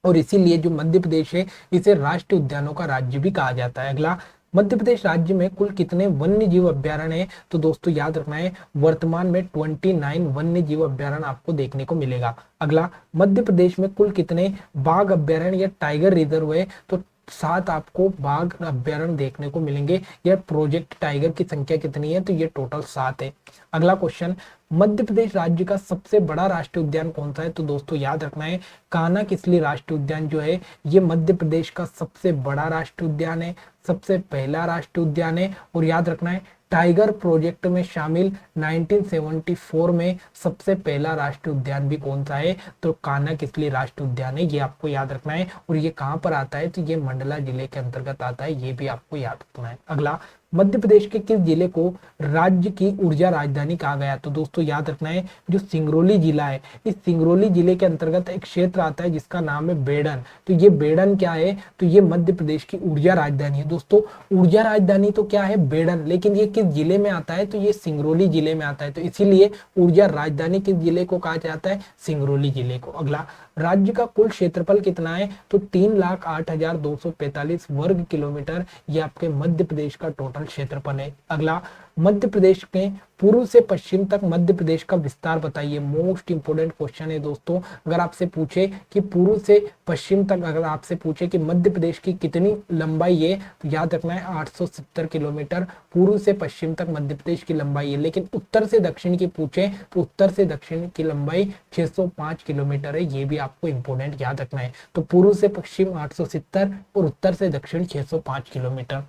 और इसीलिए जो मध्य प्रदेश है, इसे राष्ट्रीय उद्यानों का राज्य भी कहा जाता है। अगला, मध्य प्रदेश राज्य में कुल कितने वन्य जीव अभ्यारण्य है? तो दोस्तों याद रखना है, वर्तमान में 29 वन्य जीव अभ्यारण्य आपको देखने को मिलेगा। अगला, मध्य प्रदेश में कुल कितने बाघ अभ्यारण्य या टाइगर रिजर्व है? तो 7 आपको बाघ अभ्यारण्य देखने को मिलेंगे। यह प्रोजेक्ट टाइगर की संख्या कितनी है? तो ये टोटल 7 है। अगला क्वेश्चन, मध्य प्रदेश राज्य का सबसे बड़ा राष्ट्रीय उद्यान कौन सा है? तो दोस्तों याद रखना है, कान्हा किसली राष्ट्रीय उद्यान जो है, ये मध्य प्रदेश का सबसे बड़ा राष्ट्रीय उद्यान है, सबसे पहला राष्ट्रीय उद्यान है। और याद रखना है, टाइगर प्रोजेक्ट में शामिल 1974 में सबसे पहला राष्ट्रीय उद्यान भी कौन सा है? तो कान्हा किसली राष्ट्रीय उद्यान है, ये आपको याद रखना है। और ये कहां पर आता है? तो ये मंडला जिले के अंतर्गत आता है, ये भी आपको याद रखना है। अगला, मध्य प्रदेश के किस जिले को राज्य की ऊर्जा राजधानी कहा गया? तो दोस्तों याद रखना है, जो सिंगरौली जिला है, इस सिंगरौली जिले के अंतर्गत एक क्षेत्र आता है जिसका नाम है बेड़न। तो ये बेड़न क्या है? तो ये मध्य प्रदेश की ऊर्जा राजधानी है। दोस्तों ऊर्जा राजधानी तो क्या है? बेड़न, लेकिन ये किस जिले में आता है? तो ये सिंगरौली जिले में आता है। तो इसीलिए ऊर्जा राजधानी किस जिले को कहा जाता है? सिंगरौली जिले को। अगला, राज्य का कुल क्षेत्रफल कितना है? तो 3,08,245 वर्ग किलोमीटर, ये आपके मध्य प्रदेश का टोटल क्षेत्रफल है। अगला, मध्य प्रदेश के पूर्व से पश्चिम तक मध्य प्रदेश का विस्तार बताइए। मोस्ट इंपोर्टेंट क्वेश्चन है दोस्तों। अगर आपसे पूछे कि पूर्व से पश्चिम तक, अगर आपसे पूछे कि मध्य प्रदेश की कितनी लंबाई है, तो याद रखना है 870 किलोमीटर पूर्व से पश्चिम तक मध्य प्रदेश की लंबाई है। लेकिन उत्तर से दक्षिण की पूछे तो उत्तर से दक्षिण की लंबाई 605 किलोमीटर है। ये भी आपको इंपोर्टेंट याद रखना है। तो पूर्व से पश्चिम 870 और उत्तर से दक्षिण 605 किलोमीटर।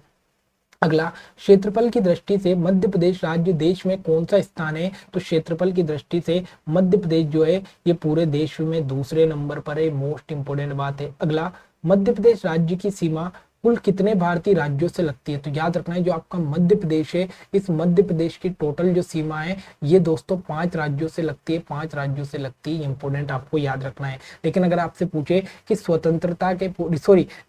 अगला, क्षेत्रफल की दृष्टि से मध्य प्रदेश राज्य देश में कौन सा स्थान है? तो क्षेत्रफल की दृष्टि से मध्य प्रदेश जो है ये पूरे देश में दूसरे नंबर पर है। मोस्ट इंपोर्टेंट बात है। अगला, मध्य प्रदेश राज्य की सीमा कुल कितने भारतीय राज्यों से लगती है? तो याद रखना है, जो आपका मध्य प्रदेश है, इस मध्य प्रदेश की टोटल जो सीमा है ये दोस्तों 5 राज्यों से लगती है, 5 राज्यों से लगती है। इंपोर्टेंट आपको याद रखना है। लेकिन अगर आपसे पूछे कि स्वतंत्रता के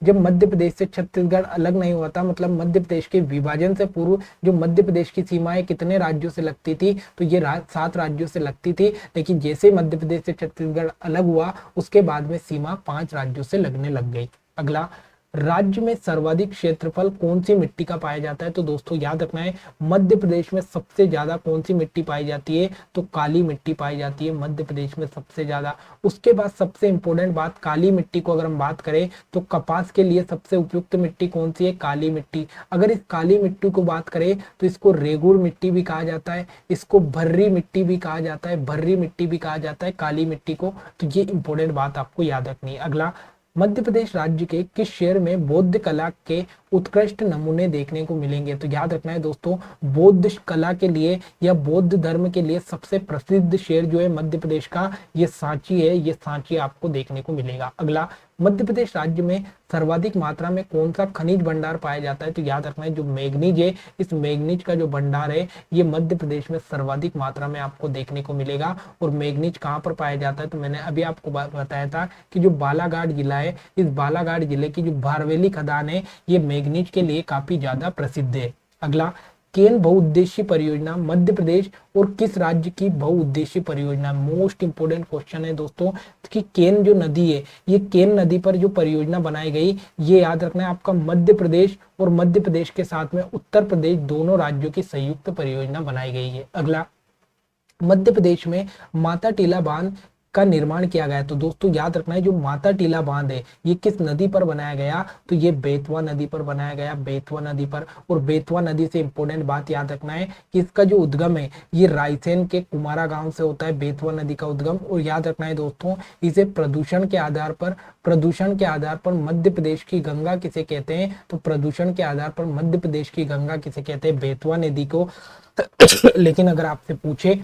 जब मध्य प्रदेश से छत्तीसगढ़ अलग नहीं हुआ था, मतलब मध्य प्रदेश के विभाजन से पूर्व जो मध्य प्रदेश की सीमाएं कितने राज्यों से लगती थी? तो ये 7 राज्यों से लगती थी। लेकिन जैसे मध्य प्रदेश से छत्तीसगढ़ अलग हुआ, उसके बाद में सीमा 5 राज्यों से लगने लग गई। अगला, राज्य में सर्वाधिक क्षेत्रफल कौन सी मिट्टी का पाया जाता है? तो दोस्तों याद रखना है, मध्य प्रदेश में सबसे ज्यादा कौन सी मिट्टी पाई जाती है? तो काली मिट्टी पाई जाती है मध्य प्रदेश में सबसे ज्यादा। उसके बाद सबसे इंपॉर्टेंट बात, काली मिट्टी को अगर हम बात करें तो कपास के लिए सबसे उपयुक्त मिट्टी कौन सी है? काली मिट्टी। अगर इस काली मिट्टी को बात करें तो इसको रेगुड़ मिट्टी भी कहा जाता है, इसको भर्री मिट्टी भी कहा जाता है, भर्री मिट्टी भी कहा जाता है काली मिट्टी को। तो ये इंपॉर्टेंट बात आपको याद रखनी है। अगला, मध्य प्रदेश राज्य के किस शहर में बौद्ध कला के उत्कृष्ट नमूने देखने को मिलेंगे? तो याद रखना है दोस्तों, बौद्ध कला के लिए या बौद्ध धर्म के लिए सबसे प्रसिद्ध शहर जो है मध्य प्रदेश का, ये सांची है। ये सांची आपको देखने को मिलेगा। अगला, मध्य प्रदेश राज्य में सर्वाधिक मात्रा में कौन सा खनिज भंडार पाया जाता है? तो याद रखना है, जो मैग्नीज है, इस मैग्नीज का जो भंडार है ये मध्य प्रदेश में सर्वाधिक मात्रा में आपको देखने को मिलेगा। और मैग्नीज कहाँ पर पाया जाता है? तो मैंने अभी आपको बताया था कि जो बालाघाट जिला है, इस बालाघाट जिले की जो भारवेली खदान है, ये मैग्नीज के लिए काफी ज्यादा प्रसिद्ध है। अगला, केन बहुउद्देशीय परियोजना मध्य प्रदेश और किस राज्य की बहुउद्देशीय परियोजना? मोस्ट इंपोर्टेंट क्वेश्चन है दोस्तों कि केन जो नदी है, ये केन नदी पर जो परियोजना बनाई गई, ये याद रखना है आपका मध्य प्रदेश और मध्य प्रदेश के साथ में उत्तर प्रदेश दोनों राज्यों की संयुक्त परियोजना बनाई गई है। अगला, मध्य प्रदेश में माता टीला बांध का निर्माण किया गया? तो दोस्तों याद रखना है जो माता टीला बांध है ये किस नदी पर बनाया गया? तो ये बेतवा नदी पर बनाया गया, बेतवा नदी पर। और बेतवा नदी से इंपॉर्टेंट बात याद रखना है कि इसका जो उद्गम है ये रायसेन के कुमारा गांव से होता है, बेतवा नदी का उद्गम। और याद रखना है दोस्तों इसे प्रदूषण के आधार पर मध्य प्रदेश की गंगा किसे कहते हैं? तो प्रदूषण के आधार पर मध्य प्रदेश की गंगा किसे कहते हैं? बेतवा नदी को। लेकिन अगर आपसे पूछे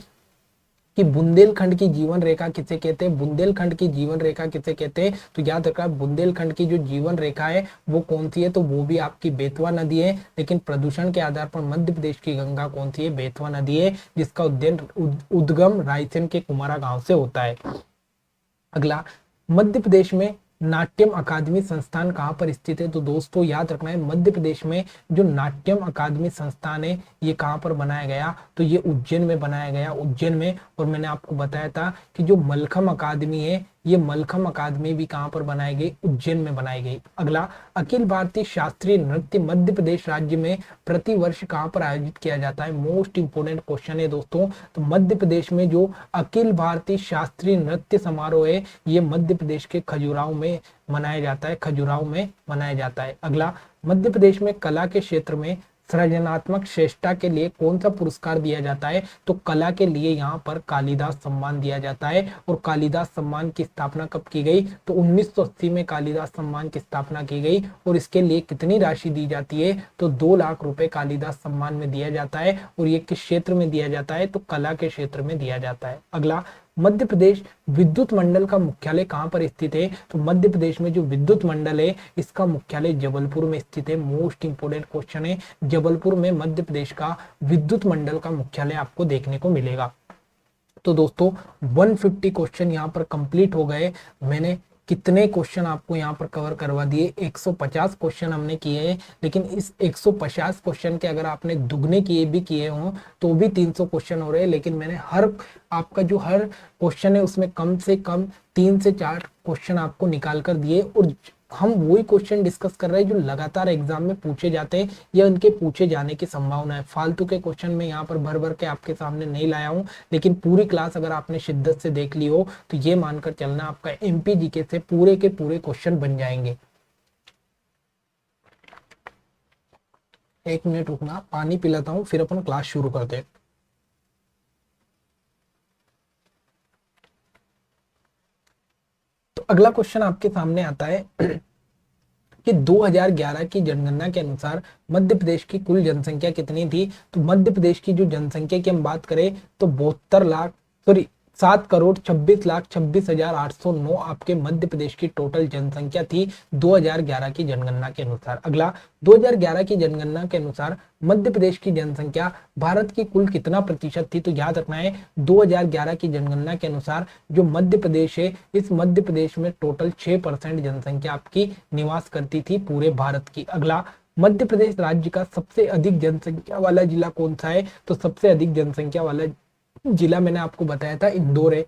कि बुंदेलखंड की जीवन रेखा किसे कहते हैं? बुंदेलखंड की जीवन रेखा किसे कहते हैं? तो याद रखना बुंदेलखंड की जो जीवन रेखा है वो कौन सी है? तो वो भी आपकी बेतवा नदी है। लेकिन प्रदूषण के आधार पर मध्य प्रदेश की गंगा कौन सी है? बेतवा नदी है, जिसका उद्गम रायसेन के कुमारा गांव से होता है। अगला, मध्य प्रदेश में नाट्यम अकादमी संस्थान कहाँ पर स्थित है? तो दोस्तों याद रखना है मध्य प्रदेश में जो नाट्यम अकादमी संस्थान है ये कहाँ पर बनाया गया? तो ये उज्जैन में बनाया गया, उज्जैन में। और मैंने आपको बताया था कि जो मलखम अकादमी है ये मलखम अकादमी भी कहाँ पर बनाई गई? उज्जैन में बनाई गई। अगला, अखिल भारतीय शास्त्रीय नृत्य मध्य प्रदेश राज्य में प्रति वर्ष कहाँ पर आयोजित किया जाता है? मोस्ट इंपोर्टेंट क्वेश्चन है दोस्तों। तो मध्य प्रदेश में जो अखिल भारतीय शास्त्रीय नृत्य समारोह है ये मध्य प्रदेश के खजुराहो में मनाया जाता है, खजुराहो में मनाया जाता है। अगला, मध्य प्रदेश में कला के क्षेत्र में सृजनात्मक श्रेष्ठता के लिए कौन सा पुरस्कार दिया जाता है? तो कला के लिए यहाँ पर कालिदास सम्मान दिया जाता है। और कालिदास सम्मान की स्थापना कब की गई? तो 1980 में कालिदास सम्मान की स्थापना की गई। और इसके लिए कितनी राशि दी जाती है? तो 2 लाख रुपए कालिदास सम्मान में दिया जाता है। और ये किस क्षेत्र में दिया जाता है? तो कला के क्षेत्र में दिया जाता है। अगला, मध्य प्रदेश विद्युत मंडल का मुख्यालय कहाँ पर स्थित है? तो मध्य प्रदेश में जो विद्युत मंडल है इसका मुख्यालय जबलपुर में स्थित है। मोस्ट इंपोर्टेंट क्वेश्चन है, जबलपुर में मध्य प्रदेश का विद्युत मंडल का मुख्यालय आपको देखने को मिलेगा। तो दोस्तों 150 क्वेश्चन यहाँ पर कंप्लीट हो गए। मैंने कितने क्वेश्चन आपको यहाँ पर कवर करवा दिए? 150 क्वेश्चन हमने किए हैं। लेकिन इस 150 क्वेश्चन के अगर आपने दुगने किए हों तो भी 300 क्वेश्चन हो रहे हैं। लेकिन मैंने आपका जो हर क्वेश्चन है उसमें कम से कम 3 से 4 क्वेश्चन आपको निकाल कर दिए। और हम वही क्वेश्चन डिस्कस कर रहे हैं जो लगातार एग्जाम में पूछे जाते हैं या उनके पूछे जाने की संभावना है। फालतू के क्वेश्चन में यहाँ पर भर भर के आपके सामने नहीं लाया हूँ। लेकिन पूरी क्लास अगर आपने शिद्दत से देख ली हो तो ये मानकर चलना आपका एमपी जीके से पूरे के पूरे क्वेश्चन बन जाएंगे। 1 मिनट रुकना, पानी पिलाता हूँ फिर अपन क्लास शुरू करते हैं। तो अगला क्वेश्चन आपके सामने आता है कि 2011 की जनगणना के अनुसार मध्य प्रदेश की कुल जनसंख्या कितनी थी? तो मध्य प्रदेश की जो जनसंख्या की हम बात करें तो 7,26,26,809 आपके मध्य प्रदेश की टोटल जनसंख्या थी 2011 की जनगणना के अनुसार। अगला, 2011 की जनगणना के अनुसार मध्य प्रदेश की जनसंख्या भारत की कुल कितना प्रतिशत थी? तो याद रखना है 2011 की जनगणना के अनुसार जो मध्य प्रदेश है इस मध्य प्रदेश में टोटल 6% जनसंख्या आपकी निवास करती थी पूरे भारत की। अगला, मध्य प्रदेश राज्य का सबसे अधिक जनसंख्या वाला जिला कौन सा है? तो सबसे अधिक जनसंख्या वाला जिला मैंने आपको बताया था इंदौर है।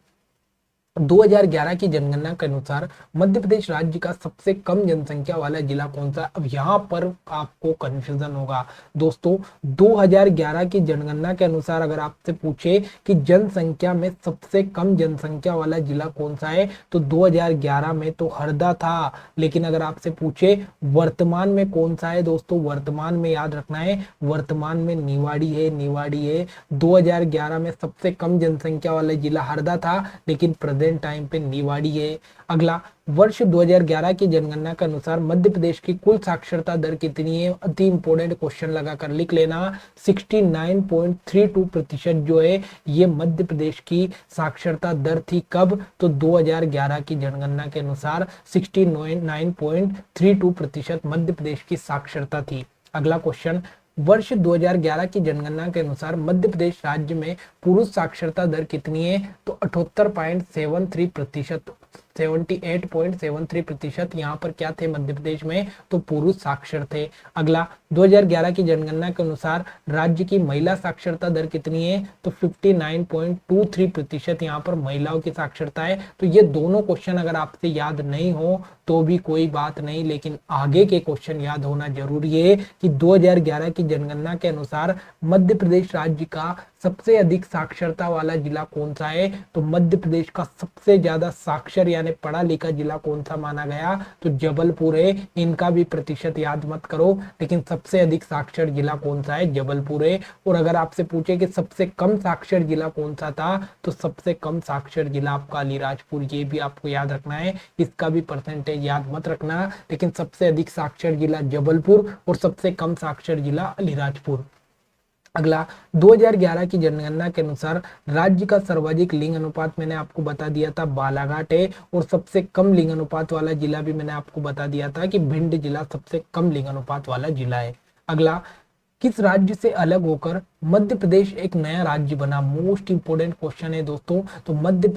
2011 की जनगणना के अनुसार मध्य प्रदेश राज्य का सबसे कम जनसंख्या वाला जिला कौन सा? अब यहाँ पर आपको कंफ्यूजन होगा दोस्तों। 2011 की जनगणना के अनुसार अगर आपसे पूछे कि जनसंख्या में सबसे कम जनसंख्या वाला जिला कौन सा है तो 2011 में तो हरदा था। लेकिन अगर आपसे पूछे वर्तमान में कौन सा है दोस्तों, वर्तमान में याद रखना है वर्तमान में निवाड़ी है, निवाड़ी है। 2011 में सबसे कम जनसंख्या वाला जिला हरदा था लेकिन टाइम पे निवाड़ी है। अगला, वर्ष 2011 की जनगणना के अनुसार मध्य प्रदेश की कुल साक्षरता दर कितनी है? अति इंपोर्टेंट क्वेश्चन लगाकर लिख लेना। 69.32% जो है ये मध्य प्रदेश की साक्षरता दर थी। कब? तो 2011 की जनगणना के अनुसार 69.32% मध्य प्रदेश की साक्षरता थी। अगला क्वेश्चन, वर्ष 2011 की जनगणना के अनुसार मध्य प्रदेश राज्य में पुरुष साक्षरता दर कितनी है? तो 78.73%। 78.73% यहाँ पर क्या थे मध्य प्रदेश में, तो पुरुष साक्षर थे। अगला 2011 की जनगणना के अनुसार राज्य की महिला साक्षरता दर कितनी है, तो 59.23% यहाँ पर महिलाओं की साक्षरता है। तो ये दोनों क्वेश्चन अगर आपसे याद नहीं हो तो भी कोई बात नहीं, लेकिन आगे के क्वेश्चन याद होना जरूरी है कि 2011 की जनगणना के अनुसार मध्य प्रदेश राज्य का सबसे अधिक साक्षरता वाला जिला कौन सा है, तो मध्य प्रदेश का सबसे ज्यादा साक्षर यानी पढ़ा लिखा जिला कौन सा माना गया, तो जबलपुर है। इनका भी प्रतिशत याद मत करो, लेकिन सबसे अधिक साक्षर जिला कौन सा है, जबलपुर है। और अगर आपसे पूछे कि सबसे कम साक्षर जिला कौन सा था, तो सबसे कम साक्षर जिला आपका अलीराजपुर, ये भी आपको याद रखना है, इसका भी परसेंटेज याद मत रखना, लेकिन सबसे अधिक साक्षर जिला जबलपुर और सबसे कम साक्षर जिला अलीराजपुर। अगला 2011 की जनगणना के अनुसार राज्य का सर्वाधिक लिंग अनुपात मैंने आपको बता दिया था बालाघाट है, और सबसे कम लिंग अनुपात वाला जिला भी मैंने आपको बता दिया था कि भिंड जिला सबसे कम लिंग अनुपात वाला जिला है। अगला, किस राज्य से अलग होकर मध्य प्रदेश एक नया राज्य बना, मोस्ट इंपोर्टेंट क्वेश्चन है दोस्तों। तो मध्य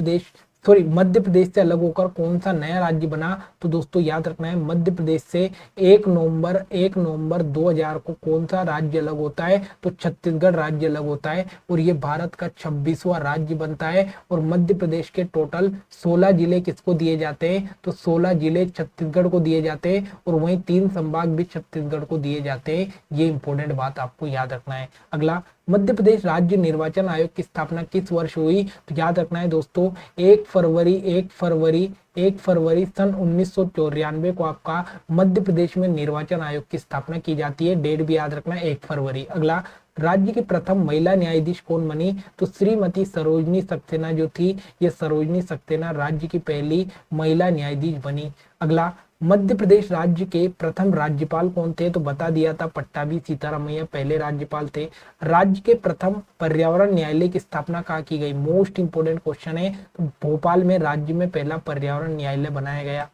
प्रदेश से अलग होकर कौन सा नया राज्य बना, तो दोस्तों याद रखना है मध्य प्रदेश से 1 नवंबर 2000 को कौन सा राज्य अलग होता है, तो छत्तीसगढ़ राज्य अलग होता है, और ये भारत का 26वां राज्य बनता है। और मध्य प्रदेश के टोटल 16 जिले किसको दिए जाते हैं, तो 16 जिले छत्तीसगढ़ को दिए जाते हैं, और वहीं 3 संभाग भी छत्तीसगढ़ को दिए जाते हैं। ये इंपॉर्टेंट बात आपको याद रखना है। अगला, मध्य प्रदेश राज्य निर्वाचन आयोग की स्थापना किस वर्ष हुई, तो याद रखना है दोस्तों 1 फरवरी सन 1994 को आपका मध्य प्रदेश में निर्वाचन आयोग की स्थापना की जाती है। डेट भी याद रखना है 1 फरवरी। अगला, राज्य की प्रथम महिला न्यायाधीश कौन बनी, तो श्रीमती सरोजनी सक्सेना जो थी, ये सरोजनी सक्सेना राज्य की पहली महिला न्यायाधीश बनी। अगला, मध्य प्रदेश राज्य के प्रथम राज्यपाल कौन थे, तो बता दिया था पट्टाभी सीतारामैया पहले राज्यपाल थे। राज्य के प्रथम पर्यावरण न्यायालय की स्थापना कहाँ की गई, मोस्ट इंपोर्टेंट क्वेश्चन है। तो भोपाल में राज्य में पहला पर्यावरण न्यायालय बनाया गया।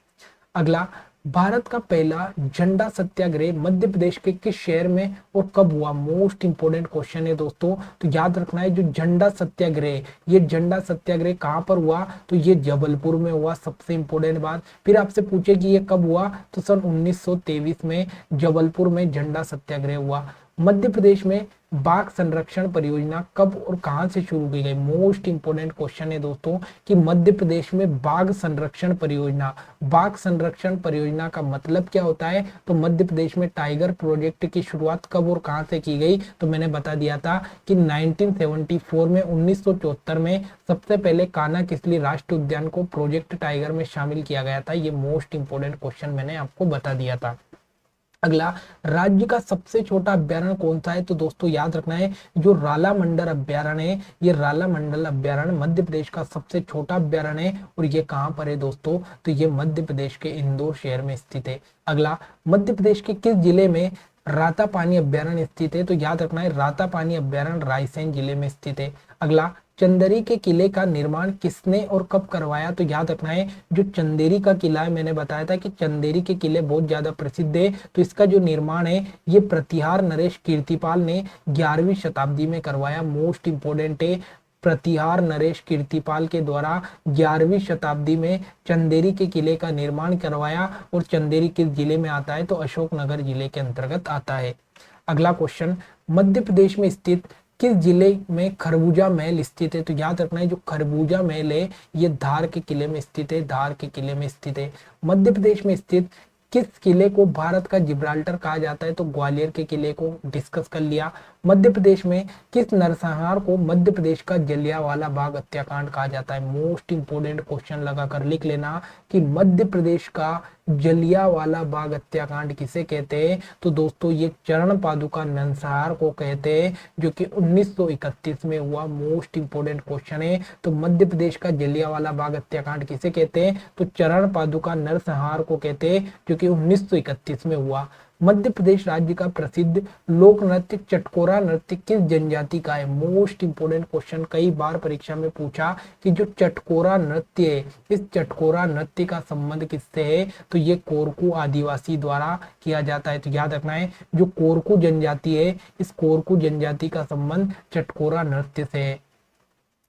अगला, भारत का पहला झंडा सत्याग्रह मध्य प्रदेश के किस शहर में और कब हुआ, मोस्ट इंपोर्टेंट क्वेश्चन है दोस्तों। तो याद रखना है जो झंडा सत्याग्रह, ये झंडा सत्याग्रह कहाँ पर हुआ, तो ये जबलपुर में हुआ, सबसे इंपोर्टेंट बात। फिर आपसे पूछे कि ये कब हुआ, तो सन 1923 में जबलपुर में झंडा सत्याग्रह हुआ। मध्य प्रदेश में बाघ संरक्षण परियोजना कब और कहां से शुरू की गई, मोस्ट इंपोर्टेंट क्वेश्चन है दोस्तों कि मध्य प्रदेश में बाघ संरक्षण परियोजना का मतलब क्या होता है, तो मध्य प्रदेश में टाइगर प्रोजेक्ट की शुरुआत कब और कहां से की गई, तो मैंने बता दिया था कि 1974 में 1974 में सबसे पहले कान्हा किसली राष्ट्रीय उद्यान को प्रोजेक्ट टाइगर में शामिल किया गया था। ये मोस्ट इंपोर्टेंट क्वेश्चन मैंने आपको बता दिया था। अगला, राज्य का सबसे छोटा अभ्यारण्य कौन सा है, तो दोस्तों याद रखना है जो राला मंडल अभ्यारण्य है, ये राला मंडल अभ्यारण्य मध्य प्रदेश का सबसे छोटा अभ्यारण्य है। और ये कहाँ पर है दोस्तों, तो ये मध्य प्रदेश के इंदौर शहर में स्थित है। अगला, मध्य प्रदेश के किस जिले में रातापानी अभ्यारण्य स्थित है, तो याद रखना है रातापानी अभ्यारण्य रायसेन जिले में स्थित है। अगला, चंदेरी के किले का निर्माण किसने और कब करवाया, तो याद रखना है जो चंदेरी का किला है, मैंने बताया था कि चंदेरी के किले बहुत ज्यादा प्रसिद्ध है, तो इसका जो निर्माण है ये प्रतिहार नरेश कीर्तिपाल ने 11वीं शताब्दी में करवाया। मोस्ट इंपोर्टेंट है, प्रतिहार नरेश कीर्तिपाल के द्वारा 11वीं शताब्दी में चंदेरी के किले का निर्माण करवाया। और चंदेरी किस जिले में आता है, तो अशोकनगर जिले के अंतर्गत आता है। अगला क्वेश्चन, मध्य प्रदेश में स्थित किस जिले में खरबूजा महल स्थित है, तो याद रखना है जो खरबूजा महल है ये धार के किले में स्थित है, धार के किले में स्थित है। मध्य प्रदेश में स्थित किस किले को भारत का जिब्राल्टर कहा जाता है, तो ग्वालियर के किले को डिस्कस कर लिया। मध्य प्रदेश में किस नरसंहार को मध्य प्रदेश का जलियांवाला बाग हत्याकांड कहा जाता है, मोस्ट इंपोर्टेंट क्वेश्चन लगाकर लिख लेना कि मध्य प्रदेश का जलियांवाला बाग हत्याकांड किसे कहते हैं, तो दोस्तों ये चरण पादुका नरसंहार को कहते हैं, जो कि 1931 में हुआ। मोस्ट इंपोर्टेंट क्वेश्चन है, तो मध्य प्रदेश का जलियांवाला बाग हत्याकांड किसे कहते हैं, तो चरण पादुका नरसंहार को कहते हैं, जो कि 1931 में हुआ। मध्य प्रदेश राज्य का प्रसिद्ध लोक नृत्य चटकोरा नृत्य किस जनजाति का है, मोस्ट इंपोर्टेंट क्वेश्चन कई बार परीक्षा में पूछा कि जो चटकोरा नृत्य है इस चटकोरा नृत्य का संबंध किससे है, तो ये कोरकू आदिवासी द्वारा किया जाता है। तो याद रखना है जो कोरकू जनजाति है इस कोरकू जनजाति का संबंध चटकोरा नृत्य से है।